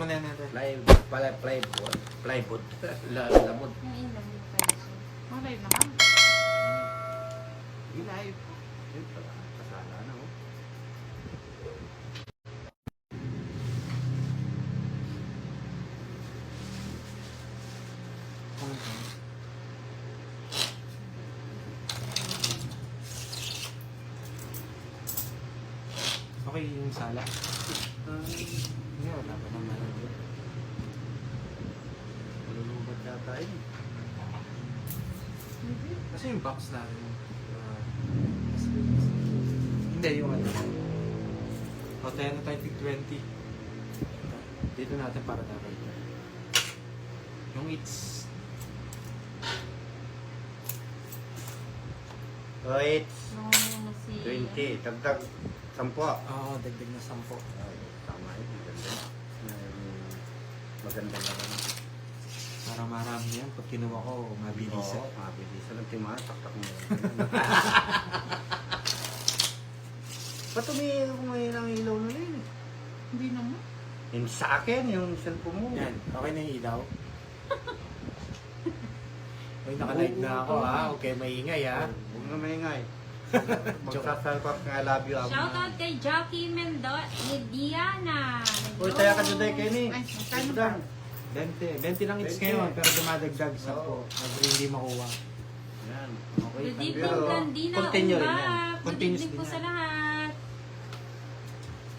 kunin natin. Plywood. Lamod. Ngayon lang yung pala. Oh, live naman. Live. Kasala na, oh. Okay yung sala. Hindi, wala pa naman. Malulubat yata yun. Kasi yung box natin. Hindi, yung ano. O, tayo na tayo tig 20. Dito natin para dapat. Yung it's... Oh, it's Nung si... 20. Dagdag 10. Oo, dagdag na 10. Ay, tama yun. Maganda. Maganda naman. Para marami yan. Pag kinuha ko, mabilisan. Oo, mabilisan ang timahan. Taktak mo. Ba't may nang ilaw na rin? Hindi naman. Yung sa akin, yung cellphone mo. Yan, okay na yung ilaw. Uy, naka-live na ako ha. Okay, maingay ha. Huwag na maingay. Magsasalpak ng I love you. Shoutout kay Jackie Mediana. Uy, tayo ka dyan kayo ni. Ay, magkano ba? 20 lang it's 20. ngayon, pero dumadagdag sa Oo. po. Hindi makuha. Yan. Okay. Good evening, Pero, Gandina continue rin yan. Umbap. Good Continuous evening po din sa yan. lahat.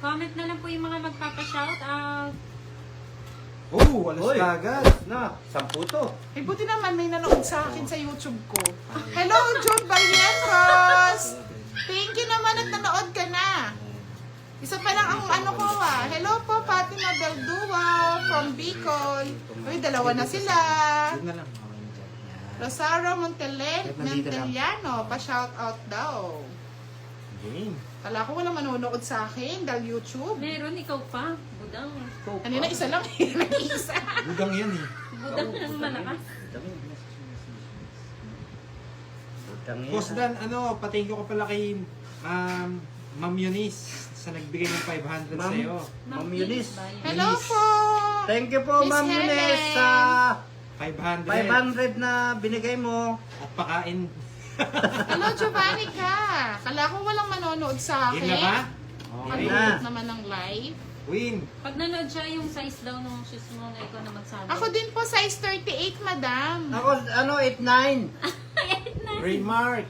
Comment na lang po yung mga magpapa-shoutout. Oh, alas Uy. ka agad. Na, 10 to. Eh, buti naman may nanood sa akin sa YouTube ko. Hello, John Barrientos! Thank you naman at nanood ka na. Isa pa lang ang ano ko ha. Hello po, Fatima Beldua from Bicol. Uy, dalawa na sila. Yun na lang. Okay na dyan. Yan. Rosario Nandito lang. Montellano, pa-shoutout daw. Game. Kala ko walang manonood sa akin dahil YouTube. Meron, ikaw pa. Budang. Kanina isa lang eh, nag-isa. Budang yan eh. Budang ng malakas. Butang yan. Boss Dan, ano, patingin ko pala kay Ma'am Eunice sa nagbigay ng 500 Ma'am? sa'yo. Ma'am Eunice. Hello po! Thank you po, Miss Ma'am Helen. Eunice, sa 500. 500 na binigay mo. At pakain. Hello, Giovanni ka. Kala ko walang manonood sa Yun na ba? akin. Okay. Manonood naman ng live. Win. Pag nanood siya yung size daw ng shoes mo na ikaw na magsabi. Ako din po, size 38, madam. Ako, ano, 8'9". Raymart.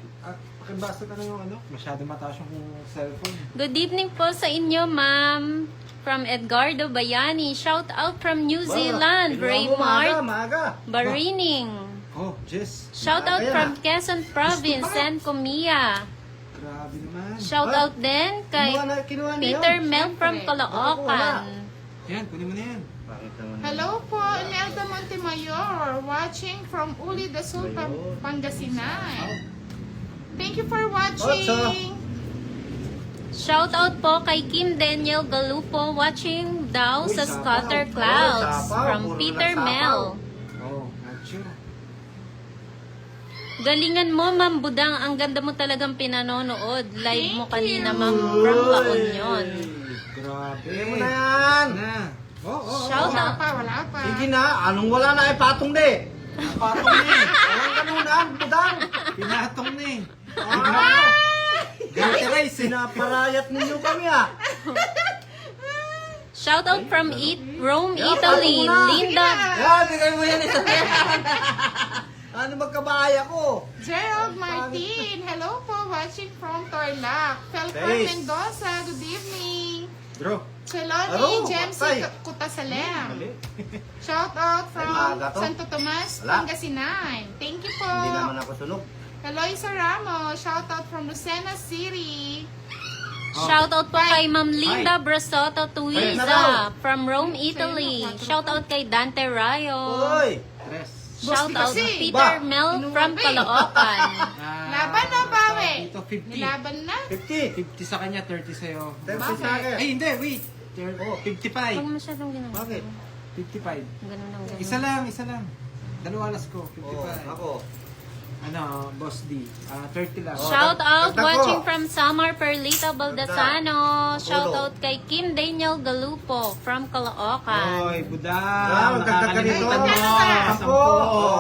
Pakibasa ka na yung ano. Masyado mataas yung cellphone. Good evening po sa inyo, ma'am. From Edgardo Bayani. Shout out from New Zealand. Raymart Maaga. Barining. Oh, Jess. Shout out Ayan from Quezon Province, San Comia. Grabe naman. Shout out din kay Kinuha na Peter yun. Mel from Siyempre. Caloocan. Yan, kunin mo na yan. Bakit naman? Hello po, Imelda Montemayor. Watching from Uli de Sulpa, Ayun. Pangasinan. Thank you for watching. Shout out po kay Kim Daniel Galupo watching daw Uy, sa sapaw. Scatter Clouds Sapaw, from puro Peter na sapaw. Mel. Oh, nacho. Galingan mo, Ma'am Budang. Ang ganda mo talagang pinanonood. Live mo kanina, Ma'am, from La Union. Grabe. Bigay mo na yan. Na. Oh, oh, Shout oh. Wala pa, wala pa. Sige na, anong wala na, patong de. Patong na eh. Walang kanunan, budang. Pinatong na eh. Ah! Ganti rice eh. Pinaparayat ninyo kami ah. Shout out from Rome, Yeah, Italy. patong na. Linda. Yan, bigay mo yan isa. Ano magkabaya ko? Gerald Martin. Hello po, watching from Tarlac. Felcor Thanks. Mendoza, good evening. Bro. Cheloni, Hello, Jemsy patay. Kutasalem. Mali. Shout out from Ay, maaga to. Santo Tomas, Wala. Pangasinan. Thank you po. Hindi naman ako sunog. Eloisa Ramos, shout out from Lucena City. Shout out po kay Ma'am Linda Brasoto Ay, Tuiza naraw. from Rome, Italy. Shout out kay Dante Rayo. Uy! Tres. Shout out kasi. Peter Ba? Mel from Inuwan pa eh. Caloocan. Laban na, bawe. Dito 50. Nilaban na. 50. 50 sa kanya, 30 sa'yo. 30 sa akin. Ay, hindi, wait. Oh. 55. Huwag masyadong ganun. Bakit? 55. Ganun lang ganun. Isa lang, isa lang. Dalawa alas ko, 55. Oh, ako. Ano, Boss D. 30 lang. Shout out Dagdag ko. watching from Samar Perlita Baldasano. Dagdag. Shout out kay Kim Daniel Galupo from Caloocan. Oy, Budang. Ah, magdagdag ka dito. Nakakalimutan mo. Sampo.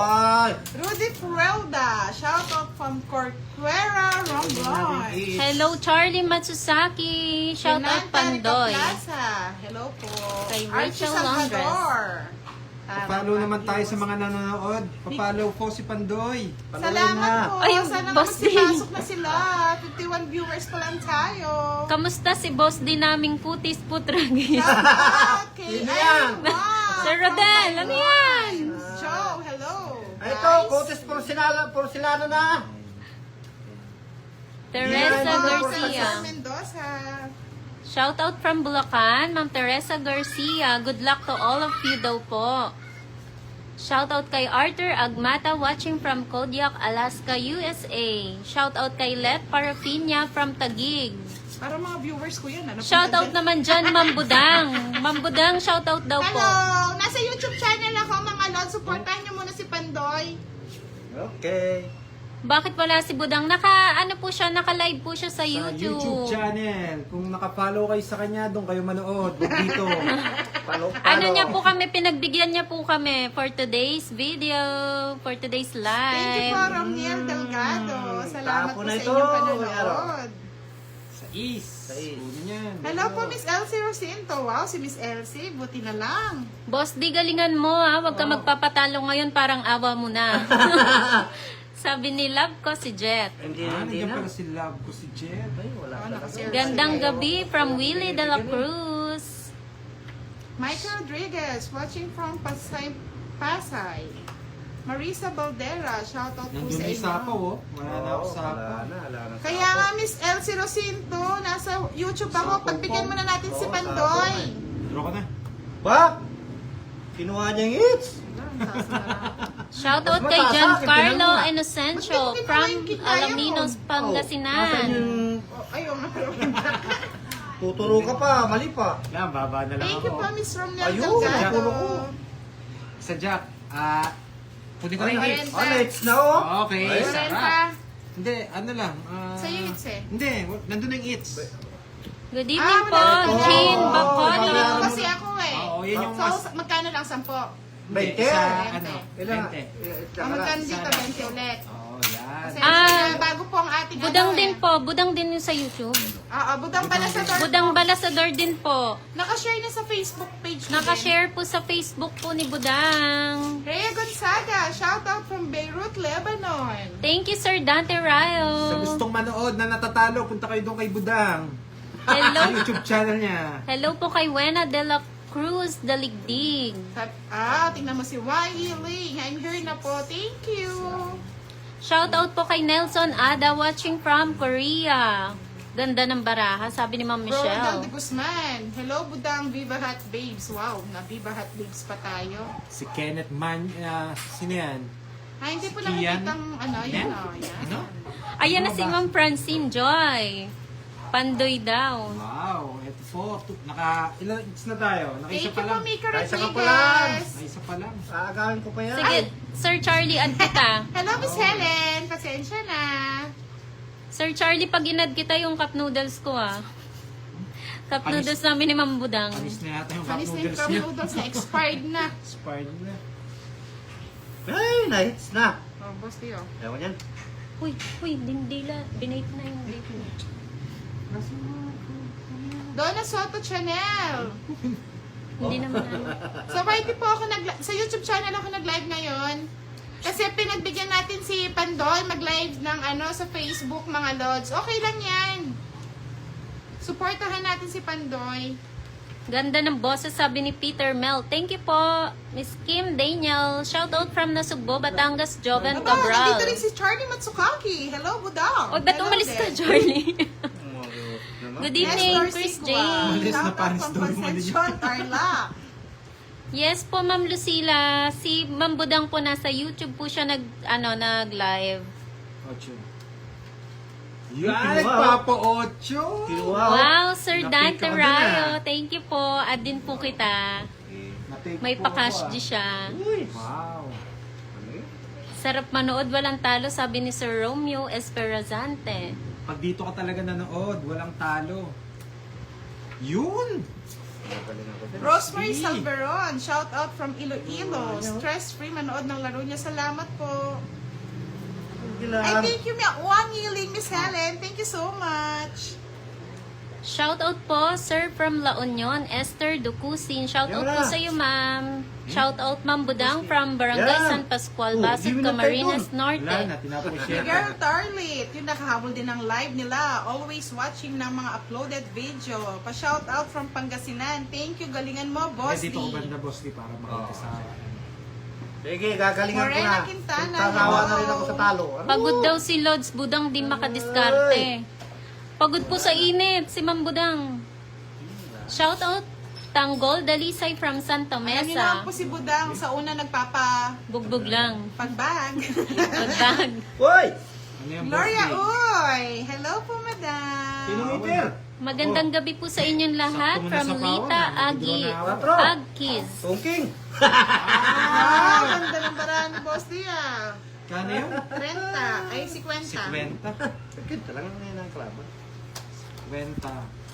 Ay. Rudy Puelda. Shout out from Corcuera, Romblon. Hello Charlie Matsusaki. Shout out Pandoy. Plaza. Hello po. Kay Archie Rachel Salvador. Papalo naman tayo sa mga nanonood. Papalo po si Pandoy. Salamat po. Ay, Sana boss magsipasok na sila. 51 viewers pa lang tayo. Kamusta si boss din naming putis putragis? Okay. Sino yan? Sir Rodel, ano yan? Joe, hello. Ay, ito, Cotes Porcelana na. Teresa Yan, Garcia. Mendoza. Shout out from Bulacan, Ma'am Teresa Garcia. Good luck to all of you daw po. Shout out kay Arthur Agmata watching from Kodiak, Alaska, USA. Shout out kay Let Parafina from Taguig. Para mga viewers ko yan. Ano Shout out naman dyan, Ma'am Budang. Ma'am Budang, shout out daw po. Hello! Nasa YouTube channel ako mga lord. Supportahan niyo muna si Pandoy. Okay. Bakit wala si Budang? Naka-live po siya sa Sa YouTube YouTube. channel. Kung nakafollow kayo sa kanya, doon kayo manood. Huwag dito. Ano niya po kami, pinagbigyan niya po kami for today's video, for today's Thank you live. po, Romniel Delgado. Salamat Tapo po na sa ito. inyong panonood. Sa East. Sa East. Uno niyan. Hello po, Miss Elsie Rosinto. Wow, si Miss Elsie. Buti na lang. Boss, di galingan mo ha. Huwag ka magpapatalo ngayon, parang awa mo na. Sabi ni love ko si Jet. Hindi Nandiyan na. pala si Love ko si Jet. Ay, wala Oh, talaga. nakasir- Gandang gabi from Willie de la Cruz. Michael Rodriguez, watching from Pasay. Marisa Baldera, shoutout po Nandun sa na yung sapaw, inyo. oh. Wala na ako sapaw. Wala na. Kaya nga, Miss Elsie Rosinto, nasa YouTube ako. Pagbigyan mo na natin si Pandoy. Draw ka na. Ba? Kinuha niya yung hits. Shout out Mas kay mataas, Giancarlo kinuha. Inocencio Ba't di mo from kinuha yung Alaminos, Nasaan Pangasinan. yung Oh, ayun na. tuturo ka pa, mali pa. Yan, baba na lang Thank you ako. po, Miss Romnel Ayun, Delgado. napuro ko. Sa Jack, punin ko na yung Ay, hits. hits na oh. Okay, Ay, sarap. Hindi, ano lang. Sa'yo hits eh. Hindi, nandun na yung hits. Good evening po, wala na. Jean Oh, Bacono. Nandito kasi ako eh. Oo, yun yung So, mas- magkano lang? 10? Hindi, 20. sa 20. ano, Ilan? 20. Ang magkano dito? 20 ulit. Oo, yan. Kasi Ah, bago po ang ating Budang ano din eh. po, budang din yung sa YouTube. Budang pala sa door. Budang Balasador din po. Nakashare na sa Facebook page ko din. Nakashare po sa Facebook po ni Budang. Rhea Gonzaga, shoutout from Beirut, Lebanon. Thank you, Sir Dante Rayo. Sa gustong manood na natatalo, punta kayo doon kay Budang. Hello. Sa YouTube channel niya. Hello po kay Wena de la Cruz Daligdig. Tingnan mo si Y.E. Ling. I'm here na po. Thank you. Shout out po kay Nelson Ada watching from Korea. Ganda ng baraha, sabi ni Ma'am Rodel Michelle. de Guzman. Hello, Budang Viva Hot Babes. Wow, na Viva Hot Babes pa tayo. Si Kenneth Man, sino yan? Hindi po Kian? nakikita ano, yan o. Yan. Ano? Ayan na si Ma'am Francine Joy. Pandoy daw. Wow, ito po. Ilan hits na tayo? Thank Nakaisa you pa po, lang. Mika Kahit saka pa lang. Rodriguez. Nakaisa pa lang. Aagawin ko pa yan. Sige, Sir Charlie, add kita. Hello, Miss Helen. Pasensya na. Sir Charlie, pag inad kita yung cup noodles ko ah. Cup Panis- noodles namin ni Ma'am Budang. Anis na yata yung cup Panis na yung noodles cup niya. noodles na expired na. Expired na. Ay, na-hits na. Oh, boss Tio. Ewan yan. Uy, dindila. Binate na yung date mo. Donna Soto Chanel. Hindi naman ano. So, hindi po ako sa YouTube channel ako nag-live ngayon. Kasi pinagbigyan natin si Pandoy mag-live ng sa Facebook, mga lods. Okay lang yan. Supportahan natin si Pandoy. Ganda ng boses, sabi ni Peter Mel. Thank you po, Miss Kim Daniel. Shout out from Nasugbo, Batangas, Joven Aba, Cabral. nandito rin si Charlie Matsukaki. Hello, Budang. Oy, ba't Hello umalis ka, din. Charlie? Good evening, Nestor Chris Sigua. Jane. Umalis na Shoutout panis from doon, umalis. Concepcion, Tarlac. Yes po, Ma'am Lucila. Si Ma'am Budang po nasa YouTube po siya nag-live. Ocho. Yan, Yan, nagpapa-ocho. Kinuha. Wow, Sir Napik Dante ka ba Rayo. na? Thank you po. Add din po kita. Natake May po pa-cash ako, di siya. Uy. Wow. Ano yun? Sarap manood, walang talo, sabi ni Sir Romeo Esperanzante. Pag dito ka talaga nanood, walang talo. Yun! Rosemary Salveron, shout out from Iloilo. Stress-free manood ng laro niya. Salamat po. I thank you, Wang Yiling, Miss Helen. Thank you so much. Shout out po, Sir from La Union, Esther Ducusin. Shout out po sa iyo, ma'am. Shout out, Ma'am Budang from Barangay Yan. San Pascual, Oh, Basig, di mo na Camarines tayo Norte. Wala na, tinapos-share. Girl Tarlit, yung nakahabol din ng live nila. Always watching ng mga uploaded video. Pa-shout out from Pangasinan. Thank you, galingan mo, Eh, Boss dito ko D. banda, Boss D, para makita sa... Sige, gagalingan ko Morena na. Quintana, Tatawa na hello. rin ako sa talo. Ano? Pagod daw si Lods Budang, di makadiskarte. Pagod po sa init, si Ma'am Budang. Shout out, Tanggol Dalisay from Santa Alam niyo naman po Mesa. si Budang sa una nagpapagbag. Bugbog lang. Pagdag. Hoy! Ano yan, Boss Gloria D? Uy! Hello po, madam. Sino meter? Magandang gabi po sa inyong lahat Sakto mo na from sa pawan, Lita ah. Agi Patro. Agkiz. Tungking! Ganda ng baraan ni Boss D ah. Kano yun? 30. Ay, 50. 50. Sakit talaga ngayon ang kalaban. 50.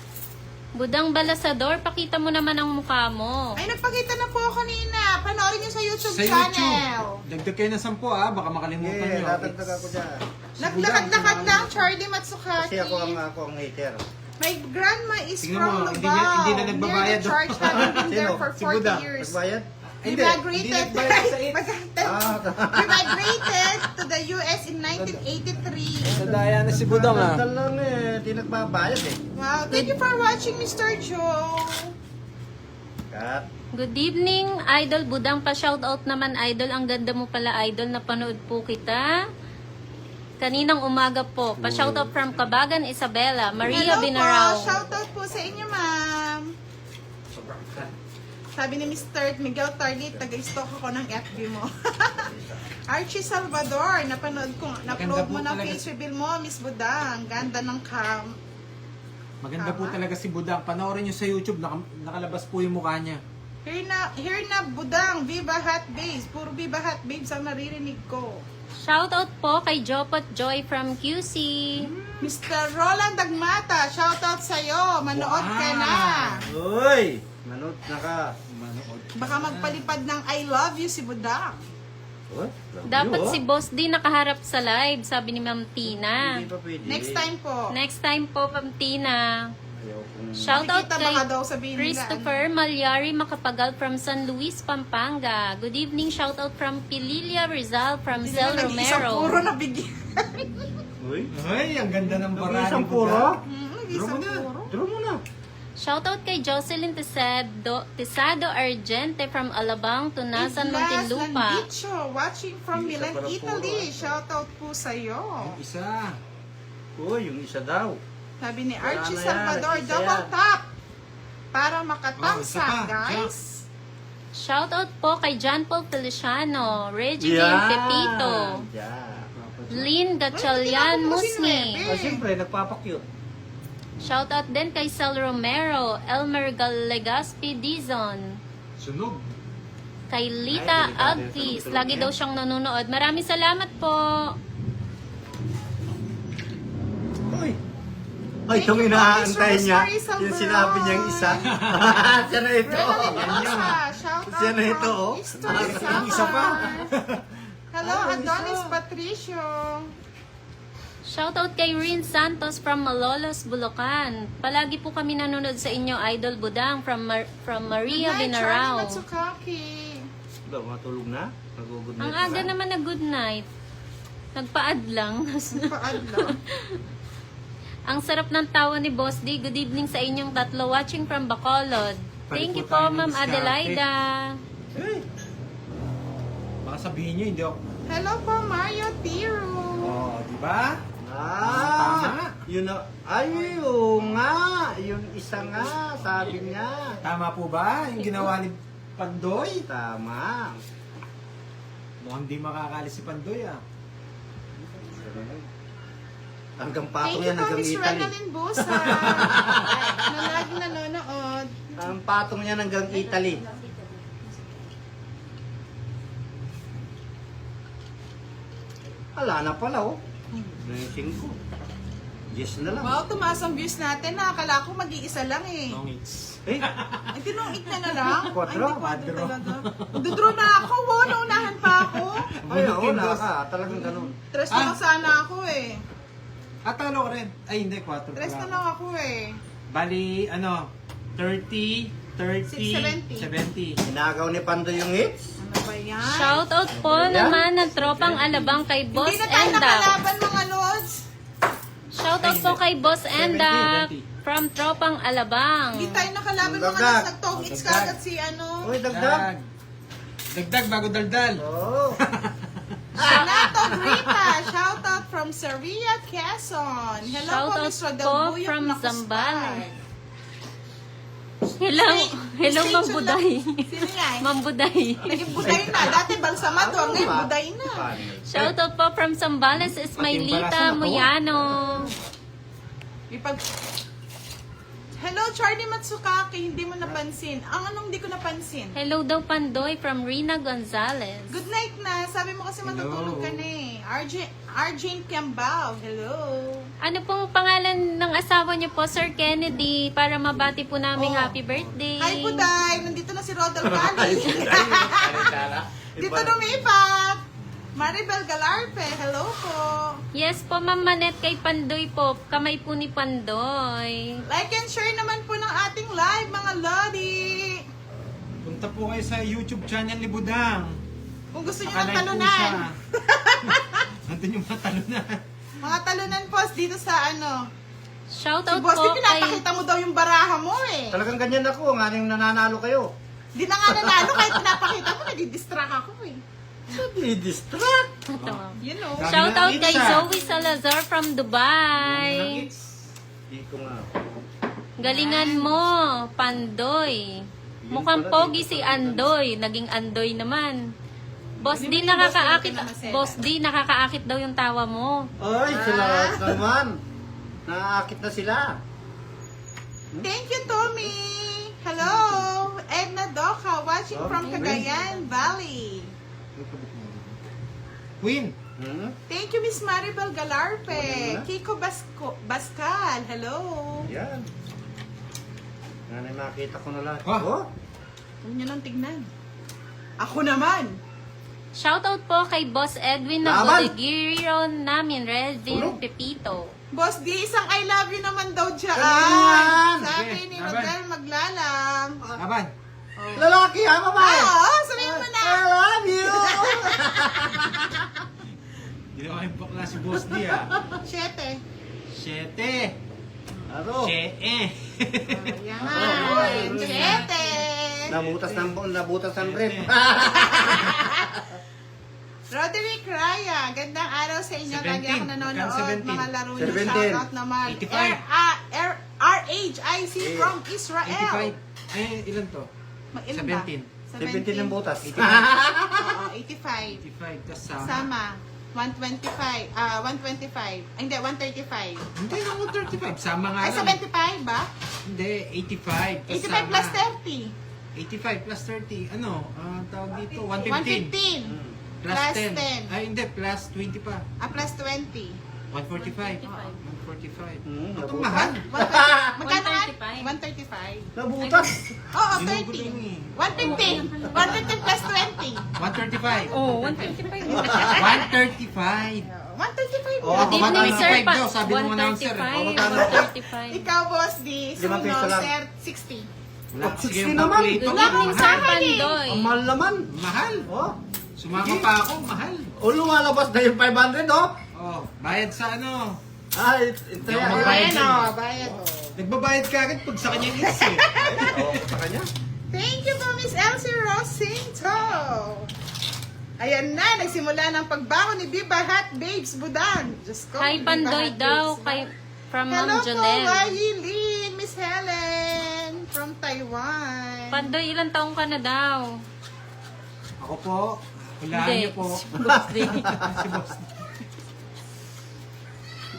Budang Balasador, pakita mo naman ang mukha mo. Ay, nagpakita na po ako kanina. Panoorin niyo sa YouTube Sa channel. YouTube. Dagdag kayo ng 10 baka makalimutan Yeah, nyo. tatagtag ako dyan. Naglakad-lakad lang, Charlie Matsukaki. Kasi ako ang hater. My grandma is Tingnan from mo, Lubao. hindi na nagbabayad Near the doon. church, having been there Sino? for Si 40 Buda? years. Nagbayad? Hindi Migrated. nagbayad sa it. We migrated to the US in 1983. Nadaya na si Budang ah. Tagal lang eh, di nagbabayad eh. Wow, thank you for watching, Mr. Joe. Kat. Good evening, Idol Budang. Pa-shoutout naman, Idol. Ang ganda mo pala, Idol. Napanood po kita. Kaninang umaga po. Pa-shoutout from Kabagan, Isabela. Maria Hello Binarao. po, shoutout po sa inyo, ma'am. Sabi ni Mr. Miguel Target, taga-stalk ako ng FB mo. Archie Salvador, napanood ko, na-upload mo po ng talaga. face reveal mo, Miss Budang. Ganda ng cam. Maganda po Tama. talaga si Budang. Panoorin nyo sa YouTube, nakalabas po yung mukha niya. Here na Budang, Viva Hot Babes. Puro Viva Hot Babes ang naririnig ko. Shoutout po kay Jopot Joy from QC. Mr. Roland Dagmata, shoutout sa'yo. Manood ka Wow. na. Uy! Manood na ka. Manood. Baka magpalipad ng I love you si Budang. What? Dapat oh. si Boss D nakaharap sa live, sabi ni Ma'am Tina. Hindi pa pwede. Next time po. Next time po, Ma'am Tina. Ayaw kong... Shoutout Makikita kay baka daw sabihin nila, Christopher Malyari Makapagal from San Luis, Pampanga. Good evening, shoutout from Pililia Rizal from Hindi Cel na nag-isang puro Romero. na bigyan. Uy! Ay, ang ganda ng barani. Isang puro? Nag-isang puro. Draw mo na. Shoutout kay Jocelyn Tisado Argente from Alabang, Tunasan, Iglas Muntinlupa. Landicho, watching from Isa Milan, para Italy. puro. Shoutout po sa'yo. Yung isa. Uy, yung isa daw. Sabi ni Wala Archie na yan, Salvador, isa double yan. tap para Oh, makatamsa, isa pa. guys. Shoutout po kay John Paul Feliciano, Regine Pepito, Yan. Lynn Gatchalian Ay, Musni. Oh, siyempre, nagpapakyut. Shoutout din kay Cel Romero, Elmer Galegaspi Dizon, Sunog. kay Lita Ay, Agkis. delikado. Lagi daw siyang nanonood. Maraming salamat po. Uy! Ay, Thank yung you, inaantay Miss niya. Rosemary Salvador. Yung sinabi niyang isa. Siya na ito. Rena Mendoza, shoutout Siya na ito, from oh. Eastern Yung isa pa. Hello, Ah, yung Adonis isa. Patricio. Shoutout kay Rin Santos from Malolos, Bulacan. Palagi po kami nanonood sa inyo, Idol Budang from Maria Good night, Charlie Binarao. Matsukaki. Ba, matulog na? Nagugod Ang aga naman na good night. Nagpaad lang. Paadla. Ang sarap ng tawa ni Boss D. Good evening sa inyong tatlo watching from Bacolod. Thank you po, tayo ng Ma'am diskarte. Adelaida. Hey! Baka sabihin nyo, hindi ako. Hello po, Mario Tiro. Oh, di ba? Ah! Yun na. Ay, yung nga. Yung isa nga, sabi niya. Tama po ba? Yung ginawa ni Pandoy? Tama. Mukhang di makakalis si Pandoy ah. Hanggang Thank patong you yan, po, hanggang Miss Italy. Renalyn Busa. na laging nanonood. Ang patong yan hanggang Italy. Wala na pala, oh. Rating ko. Yes na lang. Wow, tumaas ang views natin. Akala ko mag-iisa lang eh. Long eats. Eh, Ay, tinong na lang. Quadro, Ay, hindi talaga. Nagdodraw na ako. Wow, naunahan pa ako. ay, oo, ka. Talagang ganun. Tres na lang sana ako eh. Talo ko rin. Ay, hindi. 4 Tres na lang ako eh. Bali, 30, 30, 70. 70. Inagaw ni Pandoy yung hits. Ano ba yan? Shoutout po naman ng tropang alabang kay Boss Hindi na tayo Endak. nakalaban mga lods. Shoutout po kay Boss Endak from tropang alabang. Hindi tayo nakalaban mga Dagdag. lods. Nag-tog-its kagad si ano. Uy, dagdag. Dagdag bago daldal. Oo. Renato Grita, shoutout from Saria, Quezon. Hello po, Shoutout Miss Rodel po Buyok from Nakustay. Zambales. Hello, hello Mang Buday. Sino yan? Mang Buday. Naging buday na. Dati balsamado, ngayon buday na. Shoutout po from Zambales, Ismailita Muyano. Ipag... Hello, Charlie Matsukaki. Hindi mo napansin. Ang anong di ko napansin? Hello daw Pandoy from Rina Gonzalez. Good night na. Sabi mo kasi matutulog ka na eh. Arjane Campbell. Hello. Ano pong pangalan ng asawa niyo po, Sir Kennedy, para mabati po namin Oh. happy birthday. Hi, Buday. Nandito na si Rodel Cali. Dito lumipat. Maribel Galarpe. Hello po. Yes po, Ma'am Manette, kay Pandoy po. Kamay po ni Pandoy. Like and share naman po ng ating live, mga Lodi. Punta po kayo sa YouTube channel ni Budang. Kung gusto niyo ng Nakalive po talunan. siya. Nandun yung mga talunan. Mga talunan po dito sa ano. Si Shoutout Boss, po di pinapakita mo daw yung baraha mo eh. Talagang ganyan ako. Nga nang nananalo kayo. Di na nga nanalo kahit pinapakita mo, nadidistract ako eh. Sabi, distract. You know. Sabi Shoutout ng kay Itza. Zoe Salazar from Dubai. Hindi ko nga. Galingan mo, Pandoy. Mukhang pogi si Andoy. Naging Andoy naman. Boss D, nakakaakit. Boss D, nakakaakit daw yung tawa mo. Ay, sila naman. Naaakit na sila. Thank you, Tommy. Hello. Edna Doka, watching from Cagayan Valley. Queen. Hmm? Thank you, Miss Maribel Galarpe. Kiko Bascal, hello. Yan. Nanay, makita ko na lang. Ah. Oh, Huwag niyo nang tignan. Ako naman. Shoutout po kay Boss Edwin na Laban. bodeguero namin, Redvin Tulog. Pepito. Boss D, isang I love you naman daw dyan. Ganyan. Sabi Sige, ni laban. Rodel Maglalang. Laban. lalaki ha, babae? Oo, sabihin mo na. I love you. Hindi naman yung bakla si Boss D ah. 7. 7. Ano? Yan. Ay, 7. Nabutas ng brief. Roderick Raya, gandang araw sa inyo. 17. Lagi ako nanonood. Magkano 17? Mga laro niyo. 17. Shoutout naman. 85. RHIC from Israel. 85. Eh, ilan to? Ilan ba? 17. 17 ng butas. Oo, 85. 85. Tapos sama. Sama. 125. 125. Ay, hindi, 135. Hindi na 135. Sama nga Ay, lang. 75 ba? Hindi, 85. Tas 85 plus sama. 30. 85 plus 30. Ano? Tawag dito. 115. 115. Plus Plus 10. 10. Ay, hindi. Plus 20 pa. Plus 20. 145. 145. Ito nabutas. mahal. 130. Magkano nga? 135. 135. Nabutas. Oo, Ginugulo 30. yun eh. 115. 115 plus 20. 135. Oh, 125. 135. 135. Oh, Good ako evening, magkano? sir. 135 daw, sabi ng announcer. 135. Ikaw, Boss D. Limang Suno, piso lang. sir, 60. Wala. Sige, 60 yung naman. calculator. Good evening, Mahal. Sir Pandoy. Ang mahal naman. Mahal. Oh. Sumama pa ako. Mahal. O lumalabas na yung 500, oh. Oh, bayad sa ano. Ay, ito Hindi ako yan. magbayad. Ayan o, bayad o. Nagbabayad ka agad pag sa kanya hits eh. Oo, sa kanya. Thank you po, Miss Elsie Rosinto. Ayan na, nagsimula ng pagbaho ni Biba Hot Babes Budan. Diyos ko, Hi, Biba Pandoy Hot daw. Babes. Kay, from Hello Ma'am po, Jonel. Wayilin, Miss Helen, from Taiwan. Pandoy, ilang taong ka na daw? Ako po. Hulaan Hindi. niyo po. Si Boss D. Si Boss.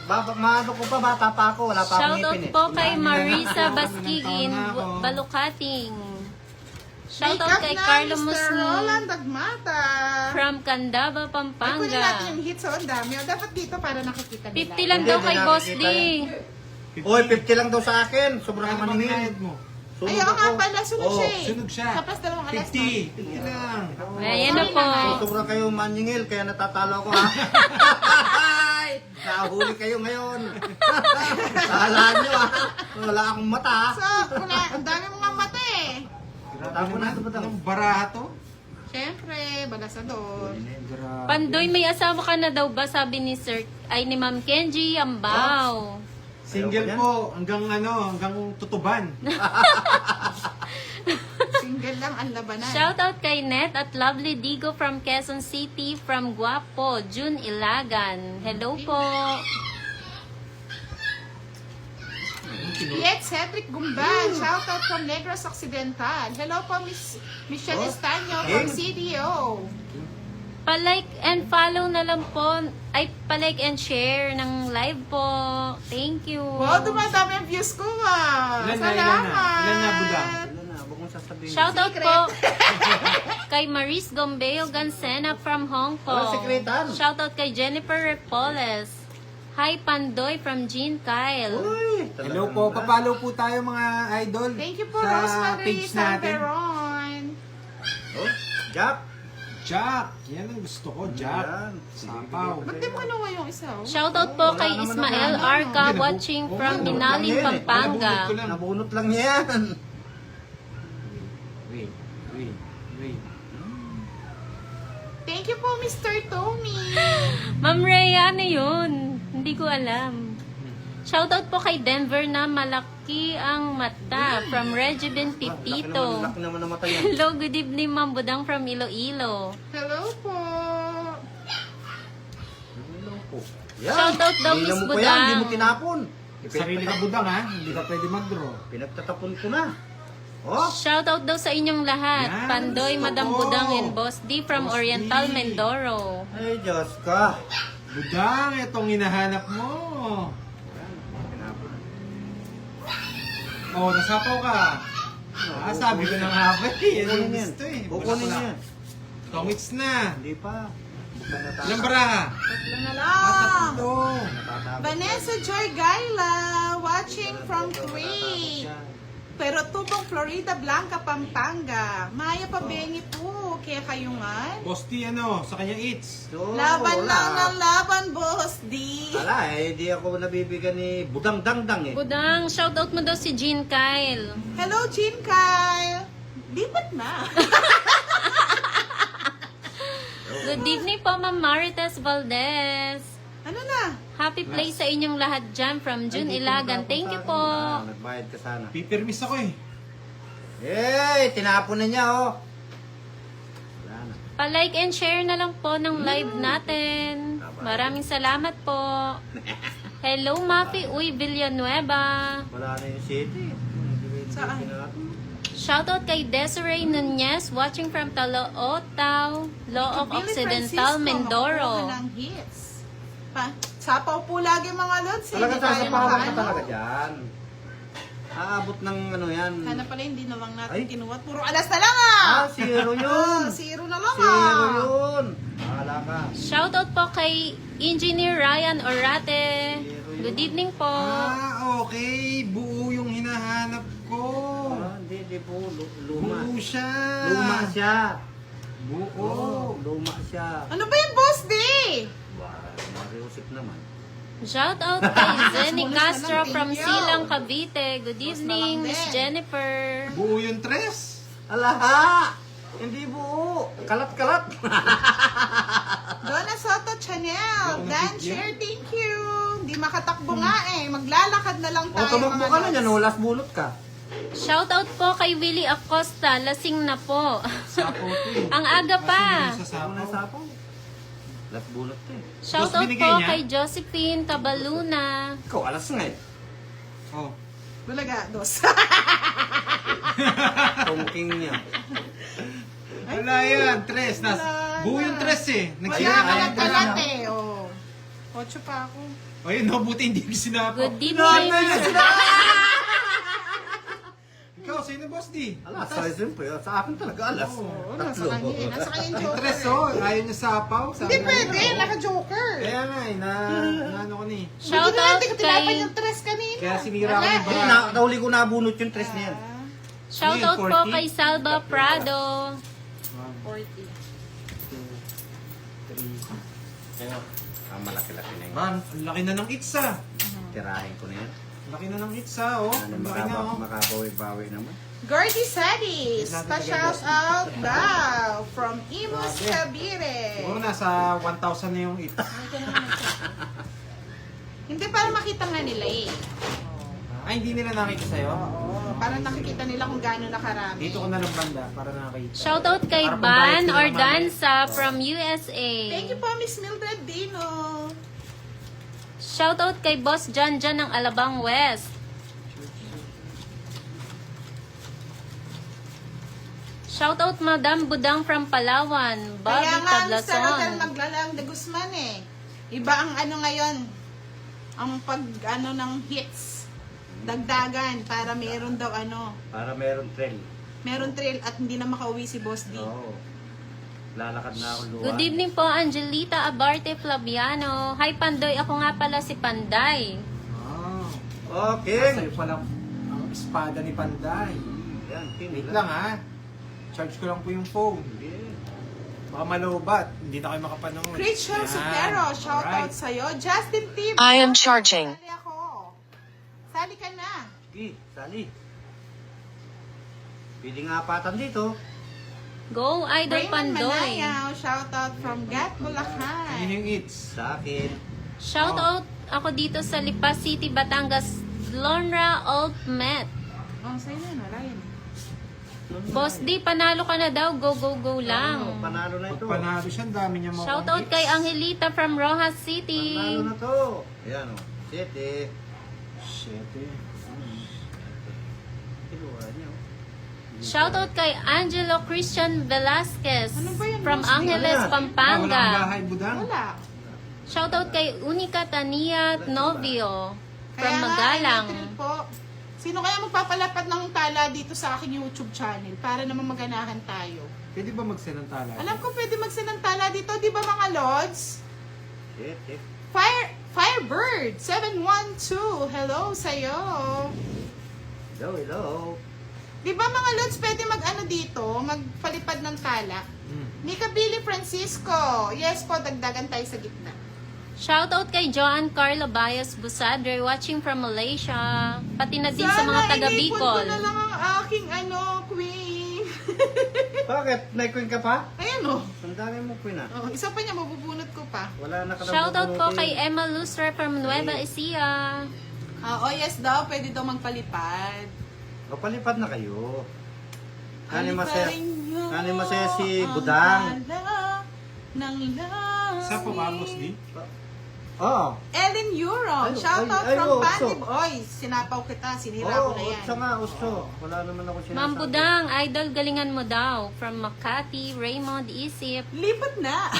Maano ko pa, bata pa ako. Wala pa akong Shoutout ipin eh. po kay Wala na. Marisa Wala na. Baskigin, Wala na ako. Balukating. Shoutout Wake up kay na, Carlo Mr. Musni Roland Agmata. from Candaba, Ay, kunin Pampanga. natin yung hits. Ang dami. Dapat dito para nakikita nila. 50 lang Hindi, daw hindi kay Boss D. nakikita Oy, 50 lang daw sa akin. Sobrang Ano bang maningil. bayad mo? Sunog Ay, oo nga ako. pala. Sunog Oh, siya eh. Sunog siya. Tapos 2 alas. 50. 50 lang. Ayan na po. Sobrang kayo maningil, kaya natatalo ako ha. Nahuli kayo ngayon. Kala nyo ha. Wala akong mata ha. So, wala. Ang dami mga mata eh. Tapo na ito ba daw? Anong baraha to? Siyempre, balasador. Grabe. Pandoy, may asawa ka na daw ba? Sabi ni Sir, ay ni Ma'am Kenji Ambaw. Single po, hanggang tutuban. Single lang ang labanan. Shoutout kay Net at Lovely Digo from Quezon City, from Guapo, June Ilagan. Hello po. Yet Cedric Gumban. Shoutout from Negros Occidental. Hello po, Miss Michelle Estanyo from CDO. Pa-like and follow na lang po. Ay, pa-like and share ng live po. Thank you. Wow, dumadami ang views ko ah. Ilan na, Salamat. ilan na, Buda? Ano na, huwag mong sasabihin. Shoutout po kay Maris Gombeo Gansena from Hong Walang Kong. sekretan. Shoutout kay Jennifer Repoles. Hi Pandoy from Jean Kyle. Uy, Hello talagang po, ba? papalo po tayo mga idol. Thank you po, sa Rosemary page natin. Sanperon. Oh, Jack. Jack, yan ang gusto ko, Jack. Yan. Sapaw. Ba't di mo kinuha yung isa? Oh? Shoutout po Wala kay naman Ismael ako. Arca Hindi, watching nabu- from nabu- Minaling, nabu- Pampanga. Nabunot ko lang. Nabunot lang yan. Wait. Thank you po, Mr. Tommy. Ma'am Rhea, ano yun? Hindi ko alam. Shoutout po kay Denver na malaki ang mata from Regibin Pipito. Laki naman ng mata yan. Hello, good evening Ma'am Budang from Iloilo. Hello po. Yan. Shoutout daw, Hindi Miss mo pa yan, Budang. hindi mo tinapon. Sarili ka budang ha, hindi ka pwede mag-draw. Pinagtatapon ko na. Oh, Shoutout daw sa inyong lahat. Yan, Pandoy, gusto Madam ko. Budang and Boss D from Boss Oriental D. Mindoro. ay Diyos ka. Budang, itong hinahanap mo. Oh, nasapaw ka. Sabi ko na nga ba eh. Yan Kukunin yung yan. gusto eh. Kukunin yan. Tongits na. Hindi pa. Bukan na tayo. Ilang baraha? Tatlo na lang. Ito. Natatakot. Vanessa Joy Gaila, watching from Kuwait. Pero tubong Florida Blanca, Pampanga. Maya Pabengi po, kaya kayo nga. Boss T, sa kanya eats. So, Laban wala. lang ng laban, Boss D. Wala eh, di ako nabibigyan ni Budang Dangdang eh. Budang, shoutout mo daw si Jean Kyle. Hello, Jean Kyle. Lipat na. Good evening po, Ma'am Marites Valdez. Ano na? Happy play sa inyong lahat dyan from June Ilagan. Thank you po. Nagbayad ka sana. Pipirmis ako eh. Eh, tinapon na niya oh. Wala na. Pa-like and share na lang po ng live natin. Maraming salamat po. Hello, Mapi Uy Villanueva. Wala na yung city. Saan? Shoutout kay Desiree Nunez watching from Talootaw, Looc Billy Occidental, Francisco, Mindoro. makukuha ng hits. Sapaw po lagi mga lods. Talaga Hindi tayo sasapawan ka makaano. talaga dyan. Aabot ng ano yan. Sana pala hindi na lang natin Ay. kinuha. Puro alas na lang ah! Zero yun. Zero na lang Zero ah! yun. Bahala ka. Shoutout po kay Engineer Ryan Orate. Good evening po. Okay. Buo yung hinahanap ko. Hindi po. Luma. Buo siya. Luma siya. Buo. Oo, luma siya. Ano ba yung Boss D? Mariusip naman. Shoutout kay Zenny Bonus na lang, Castro thank from you. Silang, Cavite. Good Bonus na evening, lang Miss din. Jennifer. Buo yung tres. Alaha! Hindi buo. Kalat-kalat. Donna Soto Chanel. Yung Dan video. Share, thank you. Hindi makatakbo nga eh. Maglalakad na lang O, tayo tumakbo ka na dyan. Walas bulot ka. Shoutout po kay Willie Acosta. Lasing na po. Sapaw to eh. Ang aga pa. Sa Ako na sapaw. sapaw. Las bulot ka eh. Shoutout Boss, binigay po niya? kay Josephine Cabaluna. Ikaw, alas nga eh. Oh. Bulaga, dos. Tongking niya. Wala yan. Tres. Wala Buo na. yung tres eh. Wala Nagsira ka yan. kalat eh. Oh. 8 pa ako. Ayun, no, buti hindi ko sinapaw. Good evening. Ikaw, sino Boss D? Alas, siyempre. Sa akin talaga alas. Oo, nasa kanya eh. Nasa kanya yung joker. Tres, oh. Ayaw niya sapaw. Hindi pwede, naka-joker. Kaya nga eh, ano ko ni. Shoutout Hindi ko tinapan kay yung tres kanina. Kaya sinira ko yung Hindi, bara. nahuli ko nabunot yung tres na yan. Shoutout po 40? kay Salva Prado. 40. 2, 3. Ang malaki-laki na yun. Man, ang laki na ng itsa. Tirahin ko na yan. Laki na ng itsa, oh. Ano, Ang laki na, oh. makabawi-bawi naman. Gertie Sadis, pa-shout out daw from Imus Cavite. Siguro nasa 1,000 na yung it. Hindi, para makita nga nila eh. Ay, hindi nila nakita sa'yo? Oo, para nakikita nila kung gaano nakarami. Dito ko na lang banda para nakakita. Shoutout kay Para Ban pambayad sila ng Ordanza from USA. Thank you po, Miss Mildred Dino. Shoutout kay Boss Jan Jan ng Alabang West. Shoutout Madam Budang from Palawan. Bobby Kaya nga, Mr. Hotel Tablason. Maglalang de Guzman eh. Iba ang ano ngayon, ang pag ano ng hits. Dagdagan para meron daw ano, Para meron trail. meron trail at hindi na makauwi si Boss D. Oo. Lalakad na ako luwa. Good evening po, Angelita Abarte Flaviano. Hi Pandoy, ako nga pala si Panday. Ah. Okay. Sa'yo pala ang espada ni Panday. Yan, Wait lang ha. Charge ko lang po yung phone. Baka malobat. Hindi na kayo makapanood. Rachel Yan. Sotero, shout out Alright. sa'yo. Justin Tim. I am charging. Sali ako. Sali ka na. Sige, sali. Pili nga apatan dito. Go Idol Raymond Pandoy. Manayaw, shout out from Gat, Yun Bulacan. yung it's. Sa akin. Shoutout ako dito sa Lipas City, Batangas. Lonra Altmet. Oh, sa'yo na, wala yun. Boss D, panalo ka na daw. Go, go, go Oo, lang. panalo na Pag ito. panalo siya, ang dami niya mga Shoutout hits. kay Angelita from Rojas Panalo City. na to. Ayan o. 7. Shit eh. Kiluha niyo. Shoutout kay Angelo Christian Velasquez Ano ba yun, from Boss D? Angeles, Ah, wala kang Pampanga. bahay, budang. Wala. Shoutout kay Unica Tania Novio from Kaya nga, Magalang. electric po. Sino kaya magpapalapat ng tala dito sa aking YouTube channel para naman maganahan tayo? Pwede ba mag-send ng tala? Alam ko pwede magsin ng tala dito, di ba mga Lods? 7. Firebird 712, hello sa'yo. Hello, hello. Di ba mga Lods pwede mag-ano dito, magpalipad ng tala? Mika Billy Francisco, yes po, dagdagan tayo sa gitna. Shoutout kay Joan Carlo Bayas Busadre watching from Malaysia. Pati na din sa mga taga inipon ko Bicol. na lang ang aking queen. Bakit? May queen ka pa? Ayan o. Ang dami mo queen ah. Oh, isa pa niya, mabubunot ko pa. Wala na ka Shoutout po kay Emma Lustre from Nueva Ecija. Oh yes daw, pwede daw magpalipad. Kapalipad na kayo. Kani Aliparin masaya niyo si ang Budang. tala ng lahat. Sa po ba, Boss D? Oo. Ellen Euro, Ay, shout out ay, from ay, Bandib. Otso. Oy, sinapaw kita, sinira ko Oo, na yan. sa nga, usto. Wala naman ako sinasabi. Ma'am Budang, idol galingan mo daw. From Makati, Raymond Isip. Lipat na.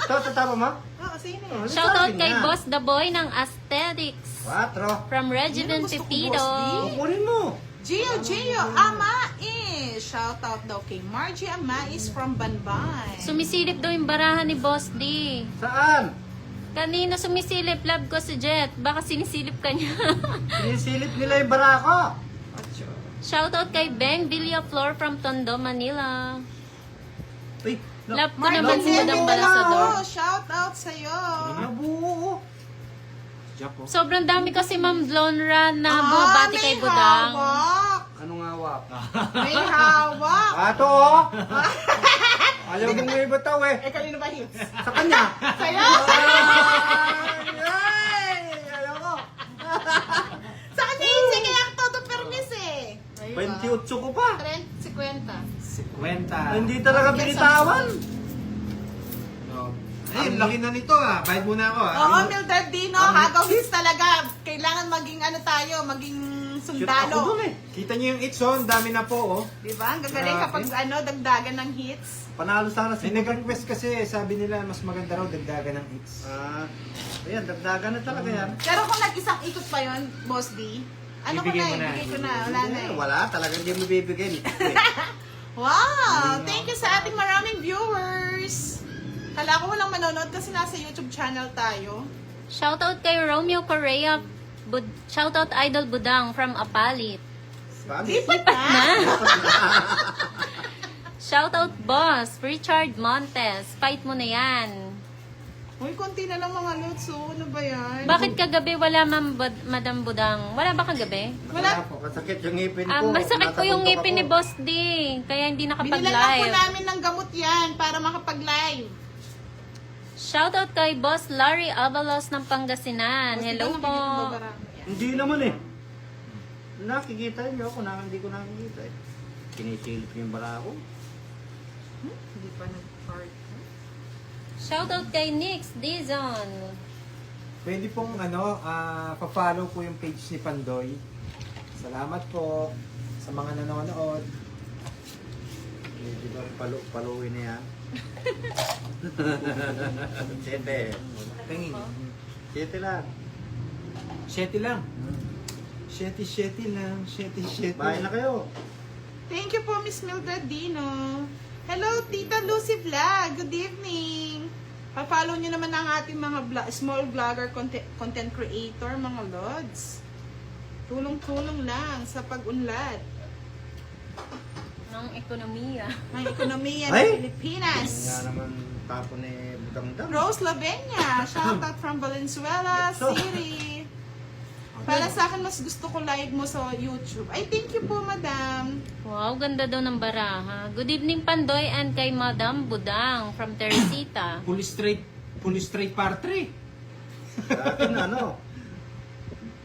Tatama mo? Oo, sino Oh, yan? Shoutout sabi kay nga. Boss The Boy ng Aesthetics. 4. From Regiment Yan ang gusto ko, Pepito. Boss D. Kukunin mo. Gio Amais. Shout out daw kay Margie Amais from Banban. Sumisilip daw yung barahan ni Boss D. Saan? Kanina sumisilip, love ko si Jet. Baka sinisilip ka niya. Sinisilip nila yung barako. Shoutout kay Beng Villaflor from Tondo, Manila. Uy, Love ko Martin naman si Madam David Balasador. Dalao, shout out sa'yo. nabuo. Jack po. Sobrang dami kasi Ma'am Blonra na Ah, bumabati may kay Budang. hawak. Anong hawak? May hawak. Ato oh. Alam mo may bataw eh. Eh, kanino ba hits? Sa kanya. Sa'yo? Ay! Ayoko. Sa kanya hits eh, kaya todo permis eh. 28 ko pa. 50. 50. Hindi talaga binitawan. No. Ay, laki na nito ah. Bayad muna ako ah. Oo, Mildred Dino, hagaw hits talaga. Kailangan maging ano tayo, maging Shoot ako sundalo. dun eh. Kita niyo yung hits oh. Ang dami na po oh. Diba? Ang gagaling Grabe. kapag ano, dagdagan ng hits. Panalo sana si May nag-request kasi, sabi nila mas maganda raw dagdagan ng hits. Ayan, dagdagan na talaga yan. Pero kung nag-isang ikot pa yon, Boss D, Ano ko Bibigay na, mo na. ibigay ko na. Wala na eh. Wala, talagang hindi mo bibigyan. Wow! Thank you sa ating maraming viewers. Kala ko walang manonood kasi nasa YouTube channel tayo. Shoutout kay Romeo Correa. Shoutout Idol Budang from Apalit. Lipat na! Shoutout Boss Richard Montes. Fight mo na yan. Uy, konti na lang mga lods, oh. Ano ba yan? Bakit kagabi wala Madam Budang? Wala ba kagabi? Wala. Po, kasakit yung ngipin ko. Masakit po yung Natapuntok ngipin ni ako. Boss D. Kaya hindi Binilan lang po nakapag-live. namin ng gamot yan para makapag-live. Shoutout kay Boss Larry Avalos ng Pangasinan. Hello po. Hindi naman eh. Nakikita niyo ako, hindi ko nakikita eh. Kinisilip niyo yung bara ko. Hindi pa nag-part. Shoutout kay Nix Dizon. Pwede pong pa-follow po yung page ni Pandoy. Salamat po sa mga nanonood. Hindi ba paluin na yan? Siyete. Tingin. Siyete lang. 7 lang. 7 lang. 7. Bahay na kayo. Thank you po, Miss Mildred Dino. Hello, Tita Lucy Vlog. Good evening. Pa-follow nyo naman ang ating mga small vlogger content creator, mga lods. Tulong-tulong lang sa pag-unlad Ng ekonomiya. ng ekonomiya Ay! ng Pilipinas. Nga naman tapo ni Budang-dang. Rose Lavenia, shoutout from Valenzuela City. Para sa akin, mas gusto ko live mo sa YouTube. Ay, thank you po, madam. Wow, ganda daw ng baraha. Good evening, Pandoy, and kay Madam Budang from Teresita. Police straight par 3. Sa akin